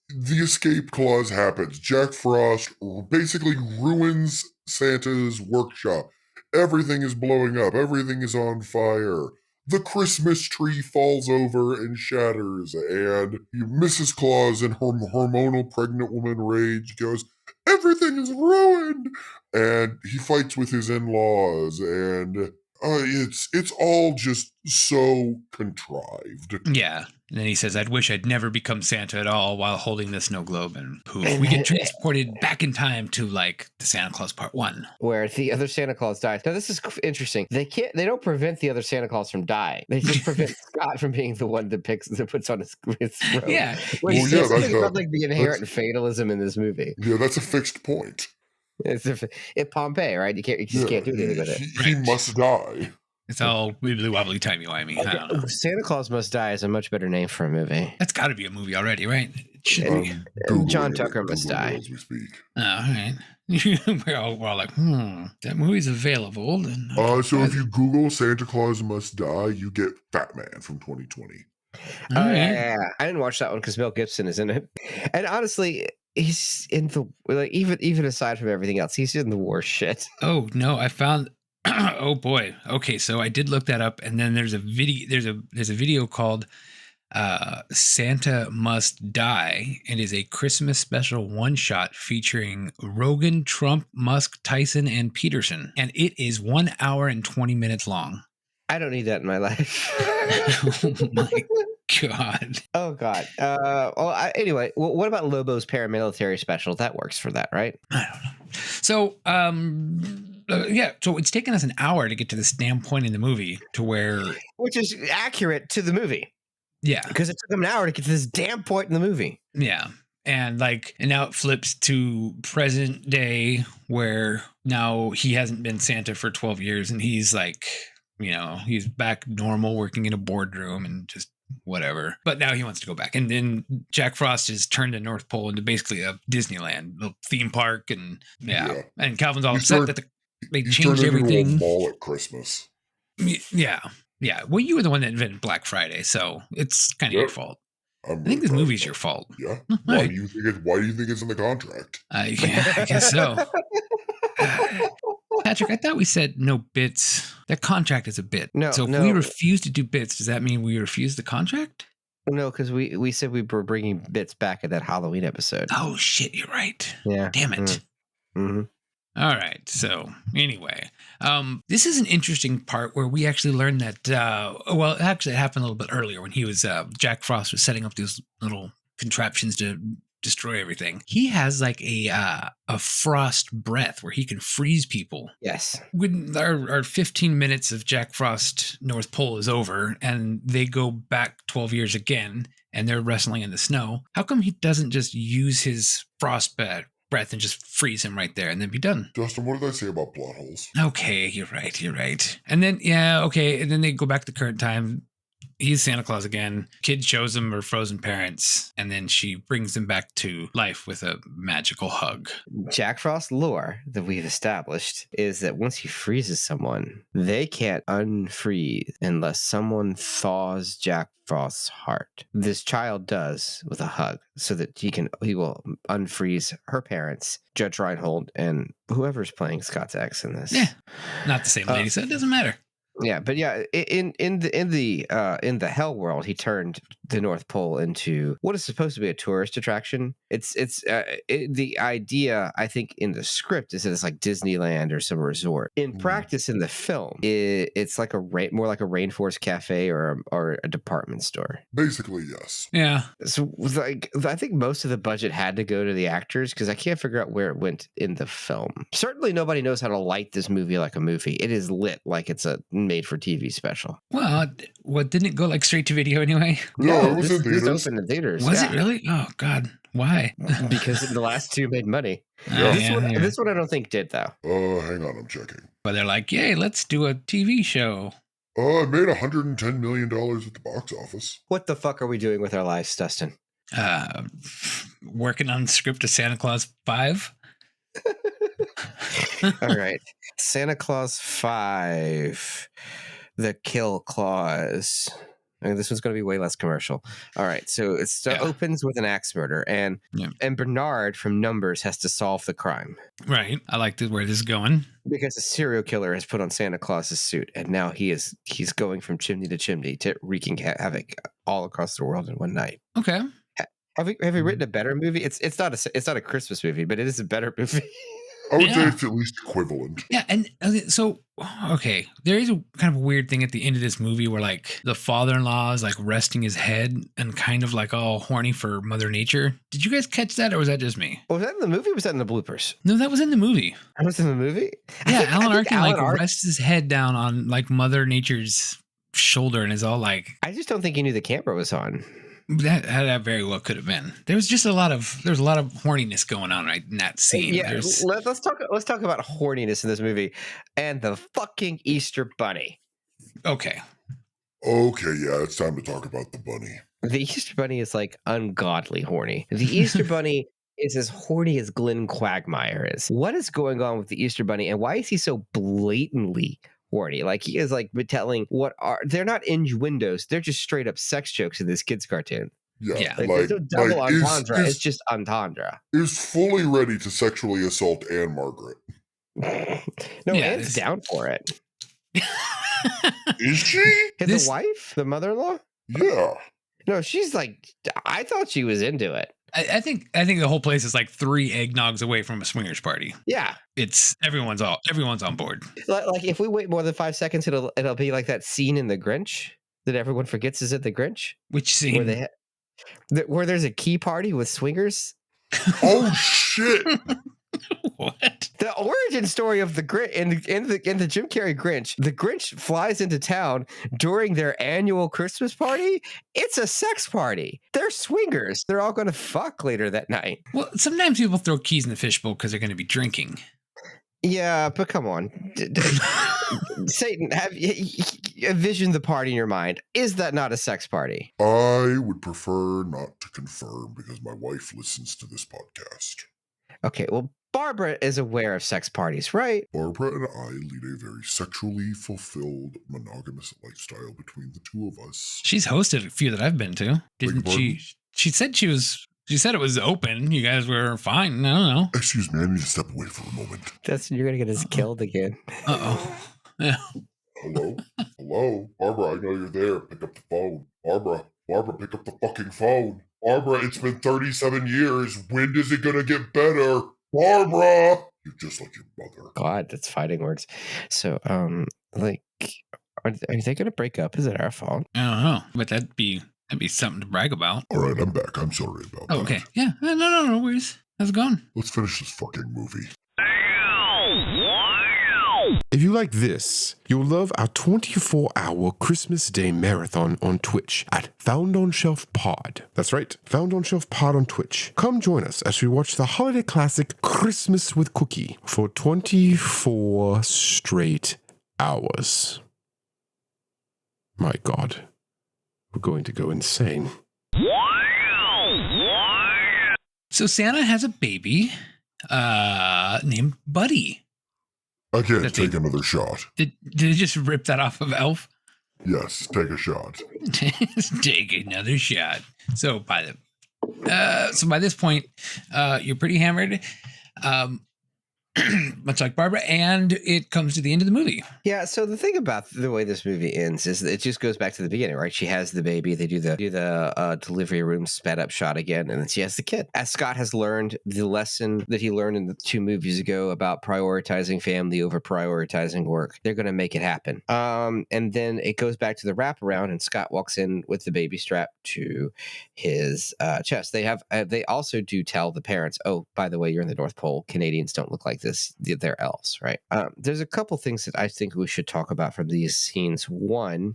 [SPEAKER 5] the escape clause happens. Jack Frost basically ruins Santa's workshop. Everything is blowing up. Everything is on fire. The Christmas tree falls over and shatters, and Mrs. Claus in her hormonal pregnant woman rage goes, everything is ruined! And he fights with his in-laws, and it's all just so contrived.
[SPEAKER 3] Yeah. And then he says, I'd wish I'd never become Santa at all while holding the snow globe. And poof, we get transported back in time to the Santa Claus Part 1.
[SPEAKER 4] Where the other Santa Claus dies. Now, this is interesting. They don't prevent the other Santa Claus from dying. They just prevent Scott from being the one that puts on his robe.
[SPEAKER 3] Yeah.
[SPEAKER 4] There's something about the inherent fatalism in this movie.
[SPEAKER 5] Yeah, that's a fixed point.
[SPEAKER 4] It's Pompeii, right? You just can't do anything with it.
[SPEAKER 5] He must die.
[SPEAKER 3] It's all wibbly wobbly timey wimey. I don't know.
[SPEAKER 4] Santa Claus Must Die is a much better name for a movie.
[SPEAKER 3] That's got to be a movie already, right? It should be.
[SPEAKER 4] John Tucker Must Die.
[SPEAKER 5] As we speak.
[SPEAKER 3] All right. we're all like, that movie's available. Then
[SPEAKER 5] so if you Google Santa Claus Must Die, you get Fat Man from 2020.
[SPEAKER 4] Oh yeah. I didn't watch that one because Mel Gibson is in it, and honestly, he's in the even aside from everything else, he's in the worst shit.
[SPEAKER 3] Oh no, I found. Oh boy. Okay, so I did look that up, and then there's a video. There's a video called "Santa Must Die." It is a Christmas special one-shot featuring Rogan, Trump, Musk, Tyson, and Peterson, and it is 1 hour and 20 minutes long.
[SPEAKER 4] I don't need that in my life.
[SPEAKER 3] Oh my God.
[SPEAKER 4] Oh God. Anyway, what about Lobo's paramilitary special? That works for that, right?
[SPEAKER 3] I don't know. So, so it's taken us an hour to get to this damn point in the movie
[SPEAKER 4] which is accurate to the movie.
[SPEAKER 3] Yeah.
[SPEAKER 4] Because it took him an hour to get to this damn point in the movie.
[SPEAKER 3] Yeah. And now it flips to present day where now he hasn't been Santa for 12 years and he's he's back normal working in a boardroom and just whatever. But now he wants to go back. And then Jack Frost has turned the North Pole into basically a Disneyland, little theme park. And and Calvin's all upset that they changed everything.
[SPEAKER 5] A mall at Christmas.
[SPEAKER 3] Yeah. Yeah. Well, you were the one that invented Black Friday, so it's kind of your fault. I think this movie's your fault.
[SPEAKER 5] Yeah. Why do you think it's in the contract?
[SPEAKER 3] Yeah, I guess so. Patrick, I thought we said no bits. That contract is a bit. So if we refuse to do bits, does that mean we refuse the contract?
[SPEAKER 4] No, because we said we were bringing bits back at that Halloween episode.
[SPEAKER 3] Oh, shit, you're right.
[SPEAKER 4] Yeah.
[SPEAKER 3] Damn it.
[SPEAKER 4] Mm-hmm.
[SPEAKER 3] All right. So anyway, this is an interesting part where we actually learned that. Well, actually, it happened a little bit earlier when he was Jack Frost was setting up these little contraptions to destroy everything. He has like a frost breath where he can freeze people.
[SPEAKER 4] Yes.
[SPEAKER 3] When our 15 minutes of Jack Frost North Pole is over and they go back 12 years again and they're wrestling in the snow, how come he doesn't just use his frost breath and just freeze him right there and then be done?
[SPEAKER 5] Justin, what did I say about plot holes?
[SPEAKER 3] Okay, you're right. And then, okay, and then they go back to current time. He's Santa Claus again. Kid shows him her frozen parents, and then she brings him back to life with a magical hug.
[SPEAKER 4] Jack Frost lore that we've established is that once he freezes someone, they can't unfreeze unless someone thaws Jack Frost's heart. This child does with a hug, so that he will unfreeze her parents, Judge Reinhold, and whoever's playing Scott's ex in this.
[SPEAKER 3] Yeah, not the same lady, so it doesn't matter.
[SPEAKER 4] Yeah, but yeah, in the Hell world, he turned the North Pole into what is supposed to be a tourist attraction. The idea, I think, in the script is that it's like Disneyland or some resort. In practice, in the film, it's like more like a rainforest cafe or a department store.
[SPEAKER 5] Basically, yes.
[SPEAKER 3] Yeah.
[SPEAKER 4] So, like, I think most of the budget had to go to the actors because I can't figure out where it went in the film. Certainly, nobody knows how to light this movie like a movie. It is lit like it's a made-for-TV special.
[SPEAKER 3] Well, didn't it go like straight to video anyway?
[SPEAKER 5] No, it was in theaters.
[SPEAKER 4] It's open in theaters.
[SPEAKER 3] Was it really? Oh God, why?
[SPEAKER 4] Because the last two made money.
[SPEAKER 5] Yeah.
[SPEAKER 4] This one I don't think did though.
[SPEAKER 5] Hang on, I'm checking.
[SPEAKER 3] But they're like, yay, let's do a TV show.
[SPEAKER 5] It made $110 million at the box office.
[SPEAKER 4] What the fuck are we doing with our lives, Dustin?
[SPEAKER 3] Working on the script of Santa Claus 5.
[SPEAKER 4] All right. Santa Claus 5. The Kill Clause. I mean, this one's going to be way less commercial. All right. So it opens with an axe murder, and Bernard from Numbers has to solve the crime.
[SPEAKER 3] Right. I like where this is going. Because
[SPEAKER 4] a serial killer has put on Santa Claus's suit, and now he's going from chimney to chimney to wreaking havoc all across the world in one night.
[SPEAKER 3] Okay.
[SPEAKER 4] Have we written a better movie? It's not a Christmas movie, but it is a better movie.
[SPEAKER 5] I would say it's at least equivalent.
[SPEAKER 3] Yeah, and so okay, there is a kind of a weird thing at the end of this movie where like the father-in-law is like resting his head and kind of like all horny for Mother Nature. Did you guys catch that, or was that just me?
[SPEAKER 4] Was that in the movie or was that in the bloopers?
[SPEAKER 3] No, that was in the movie.
[SPEAKER 4] That was in the movie?
[SPEAKER 3] Yeah, Alan Arkin rests his head down on like Mother Nature's shoulder and is all like...
[SPEAKER 4] I just don't think he knew the camera was on.
[SPEAKER 3] That very well could have been. There's a lot of horniness going on right in that scene.
[SPEAKER 4] Yeah, let's talk about horniness in this movie and the fucking Easter Bunny.
[SPEAKER 3] Okay,
[SPEAKER 5] yeah, it's time to talk about the bunny.
[SPEAKER 4] The Easter Bunny is like ungodly horny. The Easter Bunny is as horny as Glenn Quagmire is. What is going on with the Easter Bunny, and why is he so blatantly horny? Like, he is like telling they're not innuendos, they're just straight up sex jokes in this kid's cartoon.
[SPEAKER 5] Yeah.
[SPEAKER 4] Like there's no double entendre. It's just entendre.
[SPEAKER 5] Is fully ready to sexually assault Anne Margaret.
[SPEAKER 4] No, Anne's down for it.
[SPEAKER 5] Is she?
[SPEAKER 4] The wife? The mother-in-law?
[SPEAKER 5] Yeah.
[SPEAKER 4] No, she's like, I thought she was into it.
[SPEAKER 3] I think the whole place is like 3 eggnogs away from a swingers party.
[SPEAKER 4] Yeah,
[SPEAKER 3] it's everyone's on board.
[SPEAKER 4] Like if we wait more than 5 seconds, it'll be like that scene in The Grinch that everyone forgets is it The Grinch.
[SPEAKER 3] Which scene?
[SPEAKER 4] Where there's a key party with swingers.
[SPEAKER 5] Oh shit!
[SPEAKER 3] What?
[SPEAKER 4] The origin story of the Grinch in the Jim Carrey Grinch, the Grinch flies into town during their annual Christmas party. It's a sex party. They're swingers. They're all going to fuck later that night.
[SPEAKER 3] Well, sometimes people throw keys in the fishbowl because they're going to be drinking.
[SPEAKER 4] Yeah, but come on. Satan, have you envisioned the party in your mind? Is that not a sex party?
[SPEAKER 5] I would prefer not to confirm because my wife listens to this podcast.
[SPEAKER 4] Okay, well, Barbara is aware of sex parties, right?
[SPEAKER 5] Barbara and I lead a very sexually fulfilled, monogamous lifestyle between the two of us.
[SPEAKER 3] She's hosted a few that I've been to. Didn't she? She said she said it was open. You guys were fine. I don't know.
[SPEAKER 5] Excuse me, I need to step away for a moment.
[SPEAKER 4] You're going to get us killed again.
[SPEAKER 3] Uh-oh. Yeah.
[SPEAKER 5] Hello? Barbara, I know you're there. Pick up the phone. Barbara, pick up the fucking phone. Barbara, it's been 37 years. When is it going to get better? Barbara! You're just like your mother.
[SPEAKER 4] God, that's fighting words. So, like, are they going to break up? Is it our fault?
[SPEAKER 3] I don't know, but that'd be something to brag about.
[SPEAKER 5] All right, I'm back. I'm sorry about that.
[SPEAKER 3] Okay. Yeah. No worries. How's it going?
[SPEAKER 5] Let's finish this fucking movie.
[SPEAKER 1] If you like this, you'll love our 24-hour Christmas Day marathon on Twitch at Found on Shelf Pod. That's right, Found on Shelf Pod on Twitch. Come join us as we watch the holiday classic Christmas with Cookie for 24 straight hours. My God, we're going to go insane.
[SPEAKER 3] So Santa has a baby named Buddy.
[SPEAKER 5] I can't take another shot.
[SPEAKER 3] Did it just rip that off of Elf?
[SPEAKER 5] Yes, take a shot.
[SPEAKER 3] Take another shot. So by this point, you're pretty hammered, much like Barbara, and it comes to the end of the movie.
[SPEAKER 4] Yeah. So the thing about the way this movie ends is it just goes back to the beginning, right? She has the baby. They do the delivery room sped up shot again, and then she has the kid. As Scott has learned the lesson that he learned in the 2 movies ago about prioritizing family over prioritizing work, they're going to make it happen. And then it goes back to the wraparound, and Scott walks in with the baby strapped to his chest. They also do tell the parents, oh, by the way, you're in the North Pole. Canadians don't look like this. They're elves, right? There's a couple things that I think we should talk about from these scenes. One,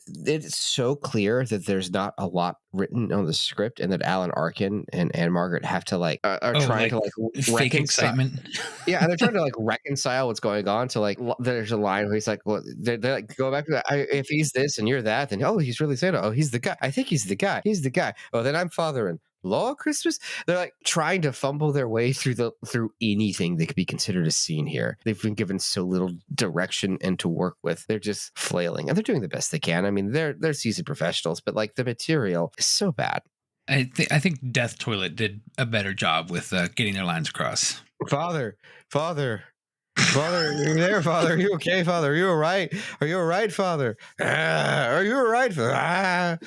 [SPEAKER 4] it's so clear that there's not a lot written on the script, and that Alan Arkin and Anne Margaret have to are trying to
[SPEAKER 3] fake excitement.
[SPEAKER 4] Yeah, and they're trying to reconcile what's going on. So there's a line where he's like, "Well, they're like, go back to that. If he's this and you're that, then he's really Santa. Oh, he's the guy. I think he's the guy. He's the guy. Oh, then I'm father-in-law Christmas." They're like trying to fumble their way through anything that could be considered a scene here. They've been given so little direction and to work with. They're just flailing, and they're doing the best they can. I mean, they're seasoned professionals, but the material is so bad.
[SPEAKER 3] I think Death Toilet did a better job with getting their lines across.
[SPEAKER 4] Father, are you there, Father? Are you okay, Father? Are you all right? Are you all right, Father? Are you all right, Father?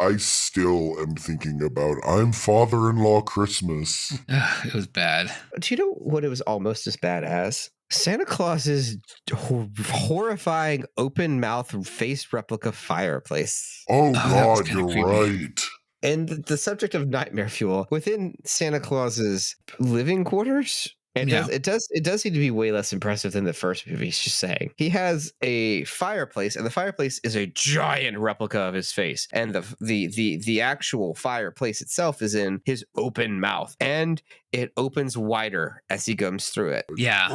[SPEAKER 5] I still am thinking about I'm father-in-law Christmas.
[SPEAKER 3] It was bad.
[SPEAKER 4] Do you know what it was almost as bad as? Santa Claus's horrifying open mouth face replica fireplace.
[SPEAKER 5] Oh God, you're right.
[SPEAKER 4] And the subject of nightmare fuel within Santa Claus's living quarters. It does seem to be way less impressive than the first movie. He's just saying he has a fireplace, and the fireplace is a giant replica of his face, and the actual fireplace itself is in his open mouth, and it opens wider as he comes through it.
[SPEAKER 3] Yeah,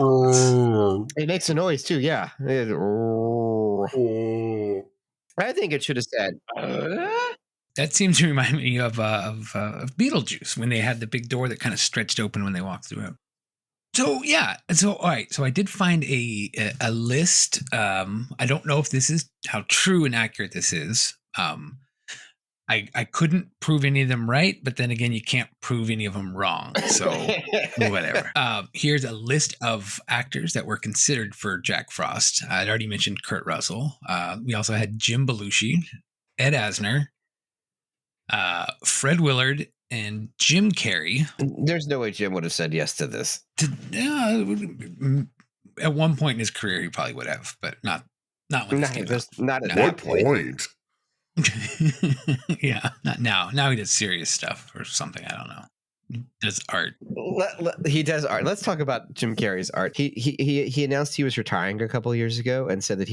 [SPEAKER 4] it makes a noise too. Yeah, I think it should have said.
[SPEAKER 3] That seems to remind me of Beetlejuice when they had the big door that kind of stretched open when they walked through it. So yeah, all right. So I did find a list. I don't know if this is how true and accurate this is. I couldn't prove any of them right, but then again, you can't prove any of them wrong. So whatever. Here's a list of actors that were considered for Jack Frost. I'd already mentioned Kurt Russell. We also had Jim Belushi, Ed Asner, Fred Willard, and Jim Carrey.
[SPEAKER 4] There's no way Jim would have said yes to this.
[SPEAKER 3] At one point in his career, he probably would have, but not when this came out.
[SPEAKER 4] Not at that point.
[SPEAKER 3] Yeah, not now. Now he does serious stuff or something. I don't know. He does art.
[SPEAKER 4] He does art. Let's talk about Jim Carrey's art. He announced he was retiring a couple of years ago and said that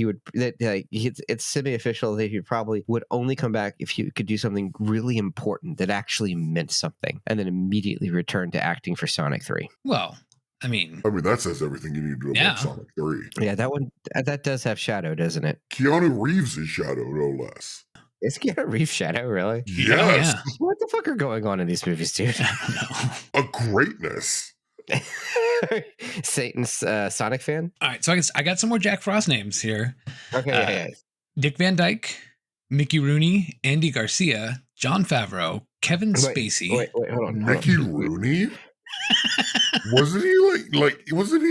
[SPEAKER 4] it's semi-official that he probably would only come back if he could do something really important that actually meant something, and then immediately return to acting for Sonic 3.
[SPEAKER 3] Well, I mean
[SPEAKER 5] that says everything you need to know about Sonic 3.
[SPEAKER 4] Yeah, that does have Shadow, doesn't it?
[SPEAKER 5] Keanu Reeves is Shadow, no less.
[SPEAKER 4] Is Keanu Reeves Shadow, really?
[SPEAKER 5] Yes.
[SPEAKER 3] Yeah.
[SPEAKER 4] What the fuck are going on in these movies, dude?
[SPEAKER 3] I don't know.
[SPEAKER 5] A greatness.
[SPEAKER 4] Satan's Sonic fan?
[SPEAKER 3] All right, so I got some more Jack Frost names here.
[SPEAKER 4] Okay, yeah.
[SPEAKER 3] Dick Van Dyke, Mickey Rooney, Andy Garcia, Jon Favreau, Kevin Spacey.
[SPEAKER 4] Wait, hold on.
[SPEAKER 5] Mickey Rooney? Wasn't he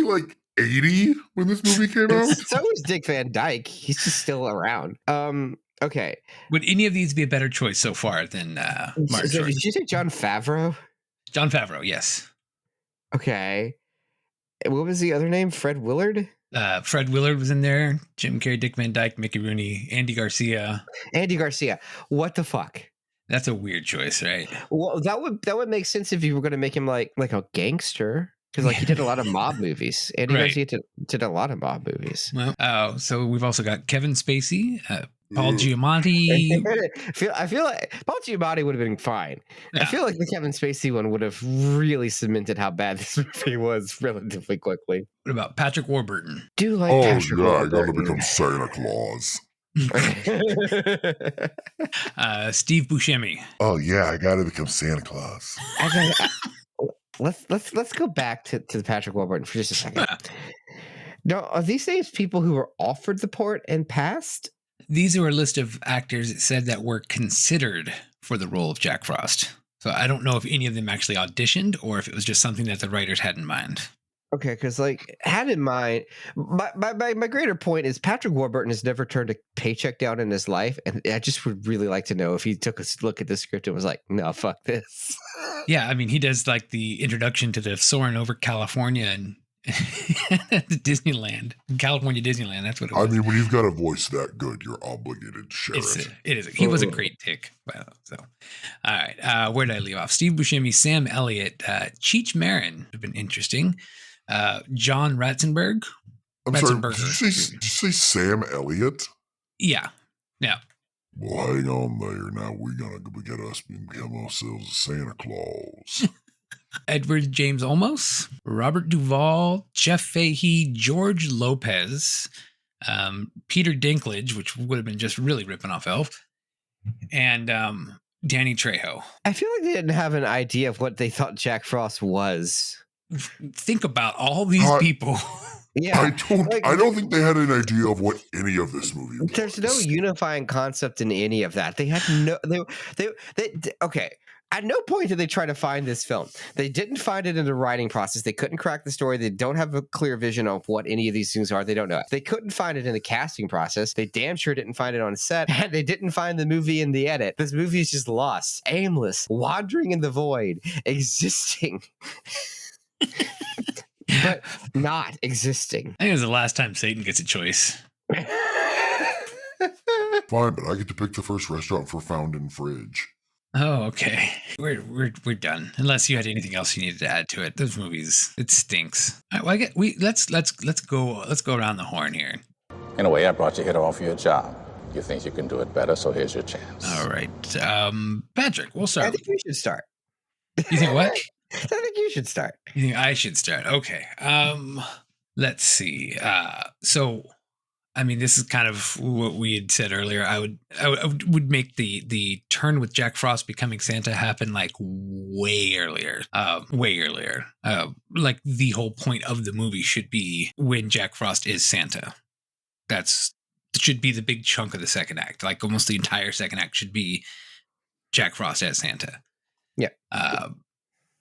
[SPEAKER 5] like 80 when this movie came out?
[SPEAKER 4] So was Dick Van Dyke. He's just still around. Okay.
[SPEAKER 3] Would any of these be a better choice so far than Martin Short?
[SPEAKER 4] Did you say Jon Favreau?
[SPEAKER 3] Jon Favreau, yes.
[SPEAKER 4] Okay. What was the other name? Fred Willard?
[SPEAKER 3] Fred Willard was in there. Jim Carrey, Dick Van Dyke, Mickey Rooney, Andy Garcia.
[SPEAKER 4] Andy Garcia. What the fuck?
[SPEAKER 3] That's a weird choice, right?
[SPEAKER 4] Well, that would make sense if you were going to make him like a gangster, because like he did a lot of mob movies. Andy Garcia did a lot of mob movies.
[SPEAKER 3] Well, so we've also got Kevin Spacey, Paul Giamatti.
[SPEAKER 4] I feel like Paul Giamatti would have been fine.
[SPEAKER 3] Yeah.
[SPEAKER 4] I feel like the Kevin Spacey one would have really cemented how bad this movie was relatively quickly.
[SPEAKER 3] What about Patrick Warburton?
[SPEAKER 4] Do like Patrick
[SPEAKER 5] Warburton. I gotta become Santa Claus.
[SPEAKER 3] Steve Buscemi.
[SPEAKER 5] Oh yeah, I gotta become Santa Claus.
[SPEAKER 4] Let's go back to the Patrick Warburton for just a second. Now, are these names people who were offered the part and passed?
[SPEAKER 3] These are a list of actors that said that were considered for the role of Jack Frost. So I don't know if any of them actually auditioned or if it was just something that the writers had in mind.
[SPEAKER 4] Okay, because like had in mind, my greater point is Patrick Warburton has never turned a paycheck down in his life, and I just would really like to know if he took a look at the script and was like, "No, fuck this."
[SPEAKER 3] Yeah, I mean, he does like the introduction to the soaring over California and the Disneyland, California Disneyland. That's what it was.
[SPEAKER 5] I mean, when you've got a voice that good, you're obligated to share it.
[SPEAKER 3] It is. He was a great pick. So, all right. Where did I leave off? Steve Buscemi, Sam Elliott, Cheech Marin would have been interesting. John Ratzenberg.
[SPEAKER 5] I'm sorry, did you say Sam Elliott?
[SPEAKER 3] Yeah.
[SPEAKER 5] Well, hang on there. Now we get us become ourselves a Santa Claus.
[SPEAKER 3] Edward James Olmos, Robert Duvall, Jeff Fahey, George Lopez, Peter Dinklage, which would have been just really ripping off Elf, and Danny Trejo.
[SPEAKER 4] I feel like they didn't have an idea of what they thought Jack Frost was.
[SPEAKER 3] Think about all these people.
[SPEAKER 4] Yeah,
[SPEAKER 5] I don't think they had an idea of what any of this movie was.
[SPEAKER 4] There's no unifying concept in any of that. They had no. They okay. At no point did they try to find this film. They didn't find it in the writing process. They couldn't crack the story. They don't have a clear vision of what any of these things are. They don't know. They couldn't find it in the casting process. They damn sure didn't find it on set. And they didn't find the movie in the edit. This movie is just lost, aimless, wandering in the void, existing. But not existing.
[SPEAKER 3] I think it's the last time Satan gets a choice.
[SPEAKER 5] Fine, but I get to pick the first restaurant for Found in Fridge.
[SPEAKER 3] Oh, okay. We're done. Unless you had anything else you needed to add to it. Those movies, it stinks. All right, well, let's go around the horn here.
[SPEAKER 13] In a way, I brought you here to offer you a job. You think you can do it better, so here's your chance.
[SPEAKER 3] All right, Patrick, we'll start.
[SPEAKER 4] I think you should start.
[SPEAKER 3] You think what?
[SPEAKER 4] I think you should start.
[SPEAKER 3] You think I should start? Okay. Let's see. So, I mean, this is kind of what we had said earlier. I would make the turn with Jack Frost becoming Santa happen like way earlier. Like the whole point of the movie should be when Jack Frost is Santa. That should be the big chunk of the second act. Like almost the entire second act should be Jack Frost as Santa.
[SPEAKER 4] Yeah.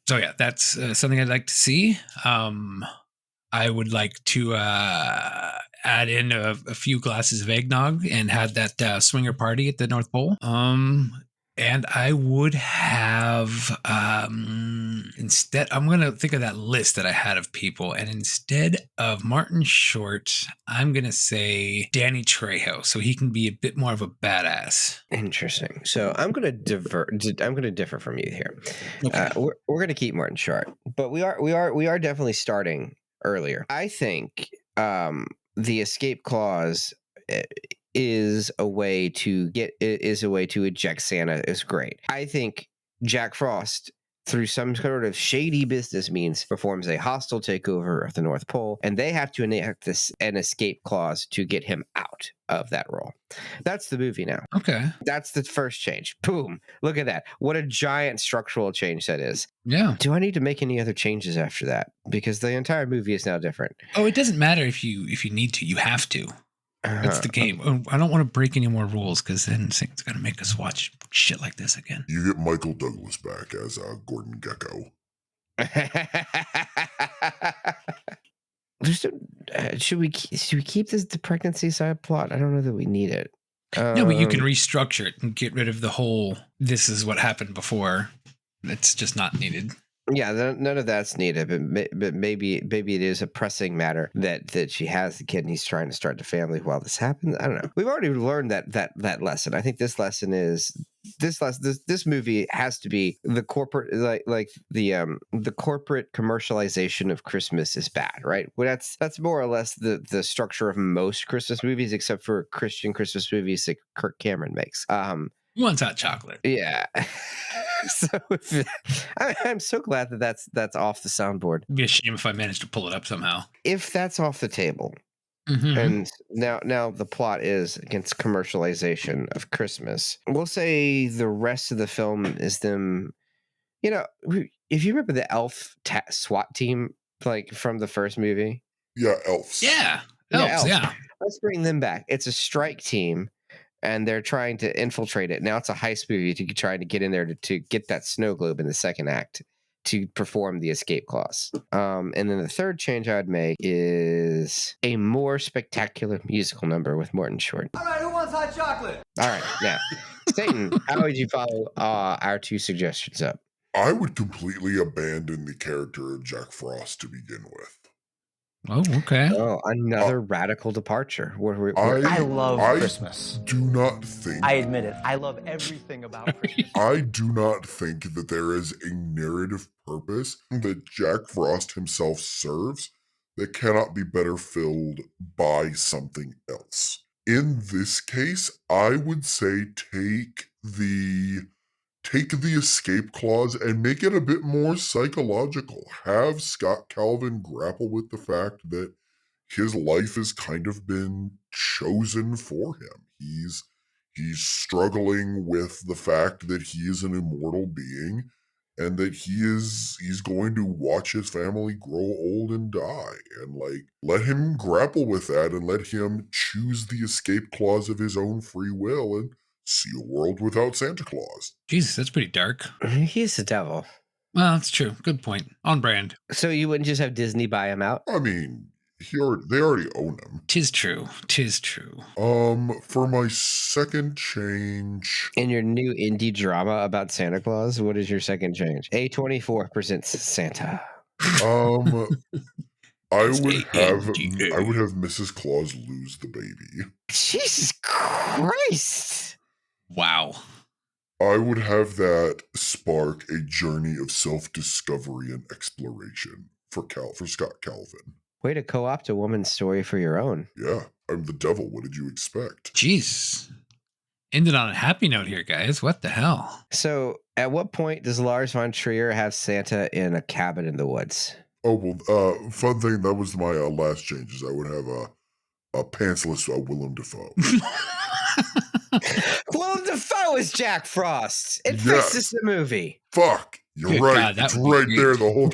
[SPEAKER 3] So yeah, that's something I'd like to see. I would like to add in a few glasses of eggnog and have that swinger party at the North Pole. And I would have instead, I'm going to think of that list that I had of people. And instead of Martin Short, I'm going to say Danny Trejo, so he can be a bit more of a badass.
[SPEAKER 4] Interesting. So I'm going to differ from you here. Okay. We're going to keep Martin Short, but we are definitely starting earlier. I think the escape clause is a way to eject Santa is great. I think Jack Frost, through some sort of shady business means, performs a hostile takeover of the North Pole, and they have to enact an escape clause to get him out of that role. That's the movie now.
[SPEAKER 3] Okay.
[SPEAKER 4] That's the first change. Boom. Look at that. What a giant structural change that is.
[SPEAKER 3] Yeah.
[SPEAKER 4] Do I need to make any other changes after that? Because the entire movie is now different.
[SPEAKER 3] Oh, it doesn't matter if you need to. You have to. That's the game. I don't want to break any more rules because then Satan's going to make us watch shit like this again.
[SPEAKER 5] You get Michael Douglas back as Gordon Gekko.
[SPEAKER 4] Should we keep the pregnancy side plot? I don't know that we need it.
[SPEAKER 3] No, but you can restructure it and get rid of the whole "this is what happened before." It's just not needed.
[SPEAKER 4] Yeah, none of that's needed, but maybe it is a pressing matter that she has the kid and he's trying to start the family while this happens. I don't know. We've already learned that lesson. I think this lesson is this movie has to be the corporate the corporate commercialization of Christmas is bad, right? Well, that's more or less the structure of most Christmas movies, except for Christian Christmas movies that Kirk Cameron makes.
[SPEAKER 3] He wants hot chocolate.
[SPEAKER 4] Yeah. So I'm so glad that's off the soundboard.
[SPEAKER 3] It'd be a shame if I managed to pull it up somehow.
[SPEAKER 4] If that's off the table, and now the plot is against commercialization of Christmas, we'll say the rest of the film is them. You know, if you remember the elf SWAT team, like from the first movie.
[SPEAKER 5] Yeah, elves.
[SPEAKER 3] Yeah, elves. Yeah.
[SPEAKER 4] Let's bring them back. It's a strike team. And they're trying to infiltrate it. Now it's a heist movie to try to get in there to get that snow globe in the second act to perform the escape clause. And then the third change I would make is a more spectacular musical number with Morton Short.
[SPEAKER 14] All right, who wants hot chocolate?
[SPEAKER 4] All right, now, Satan, how would you follow our two suggestions up?
[SPEAKER 5] I would completely abandon the character of Jack Frost to begin with.
[SPEAKER 3] Oh, okay.
[SPEAKER 4] Oh, another radical departure.
[SPEAKER 14] I love Christmas.
[SPEAKER 5] Do not think.
[SPEAKER 14] I admit it. I love everything about Christmas.
[SPEAKER 5] I do not think that there is a narrative purpose that Jack Frost himself serves that cannot be better filled by something else. In this case, I would say take the escape clause and make it a bit more psychological. Have Scott Calvin grapple with the fact that his life has kind of been chosen for him. He's struggling with the fact that he is an immortal being and that he's going to watch his family grow old and die. And like, let him grapple with that and let him choose the escape clause of his own free will and see a world without Santa Claus.
[SPEAKER 3] Jesus, that's pretty dark.
[SPEAKER 4] He's the devil.
[SPEAKER 3] Well, that's true. Good point. On brand.
[SPEAKER 4] So you wouldn't just have Disney buy him out?
[SPEAKER 5] I mean, they already own him.
[SPEAKER 3] Tis true.
[SPEAKER 5] For my second change,
[SPEAKER 4] in your new indie drama about Santa Claus, what is your second change? A24 presents Santa.
[SPEAKER 5] I would have Mrs. Claus lose the baby.
[SPEAKER 4] Jesus Christ!
[SPEAKER 3] Wow.
[SPEAKER 5] I would have that spark a journey of self-discovery and exploration for Scott Calvin.
[SPEAKER 4] Way to co-opt a woman's story for your own.
[SPEAKER 5] Yeah, I'm the devil. What did you expect?
[SPEAKER 3] Jeez. Ended on a happy note here, guys. What the hell?
[SPEAKER 4] So, at what point does Lars von Trier have Santa in a cabin in the woods?
[SPEAKER 5] Oh, well, fun thing, that was my last change, is I would have a pantsless Willem Dafoe.
[SPEAKER 4] Willem Dafoe is Jack Frost. It fixes the movie.
[SPEAKER 5] Fuck. You're
[SPEAKER 3] Good
[SPEAKER 5] right.
[SPEAKER 3] God,
[SPEAKER 5] it's right there. The whole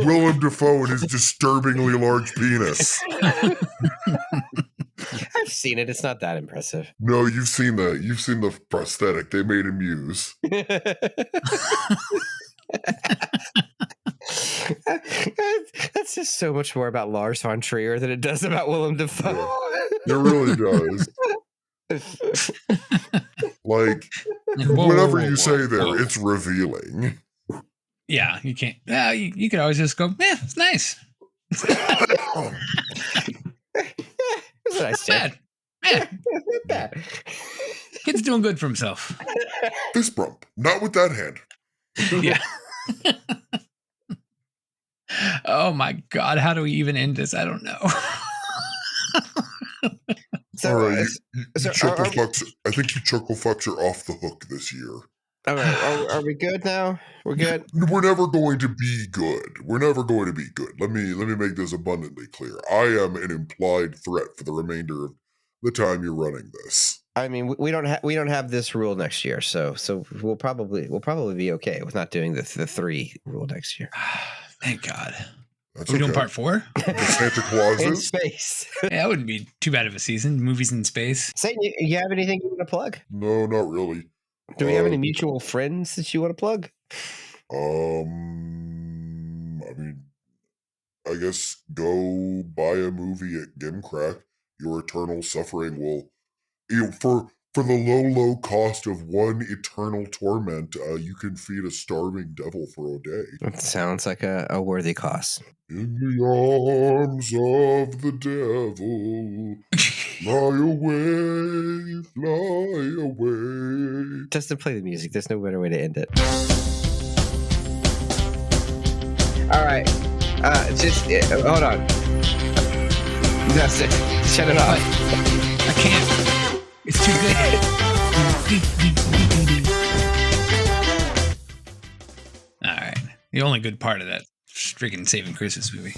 [SPEAKER 5] Willem Dafoe and his disturbingly large penis.
[SPEAKER 4] I've seen it. It's not that impressive.
[SPEAKER 5] No, you've seen the prosthetic they made him use.
[SPEAKER 4] That's just so much more about Lars von Trier than it does about Willem Dafoe.
[SPEAKER 5] Yeah, it really does. Like, whatever you say there, it's revealing.
[SPEAKER 3] Yeah, you can't. You could always just go, yeah, it's nice.
[SPEAKER 4] That's what I said.
[SPEAKER 3] Bad. Kid's doing good for himself.
[SPEAKER 5] Fist bump. Not with that hand.
[SPEAKER 3] Yeah. Oh my God. How do we even end this? I don't know.
[SPEAKER 5] All right, chuckle fucks. I think you chuckle fucks are off the hook this year.
[SPEAKER 4] All right, are we good now? We're good.
[SPEAKER 5] We're never going to be good. We're never going to be good. Let me make this abundantly clear. I am an implied threat for the remainder of the time you're running this.
[SPEAKER 4] I mean, we don't have this rule next year, so we'll probably be okay with not doing the 3 rule next year.
[SPEAKER 3] Thank God.
[SPEAKER 5] That's
[SPEAKER 3] Are we doing part 4?
[SPEAKER 5] The Santa Clauses
[SPEAKER 4] in space.
[SPEAKER 3] Yeah, that wouldn't be too bad of a season. Movies in space.
[SPEAKER 4] Satan, you have anything you want to plug?
[SPEAKER 5] No, not really.
[SPEAKER 4] Do we have any mutual friends that you want to plug?
[SPEAKER 5] I mean, I guess go buy a movie at Gimcrack. Your eternal suffering will, for For the low cost of one eternal torment, you can feed a starving devil for a day.
[SPEAKER 4] That sounds like a worthy cost.
[SPEAKER 5] In the arms of the devil, fly away.
[SPEAKER 4] Just to play the music, there's no better way to end it. All right, hold on. That's it. Shut it off.
[SPEAKER 3] I can't. It's too good. All right. The only good part of that freaking Saving Christmas movie.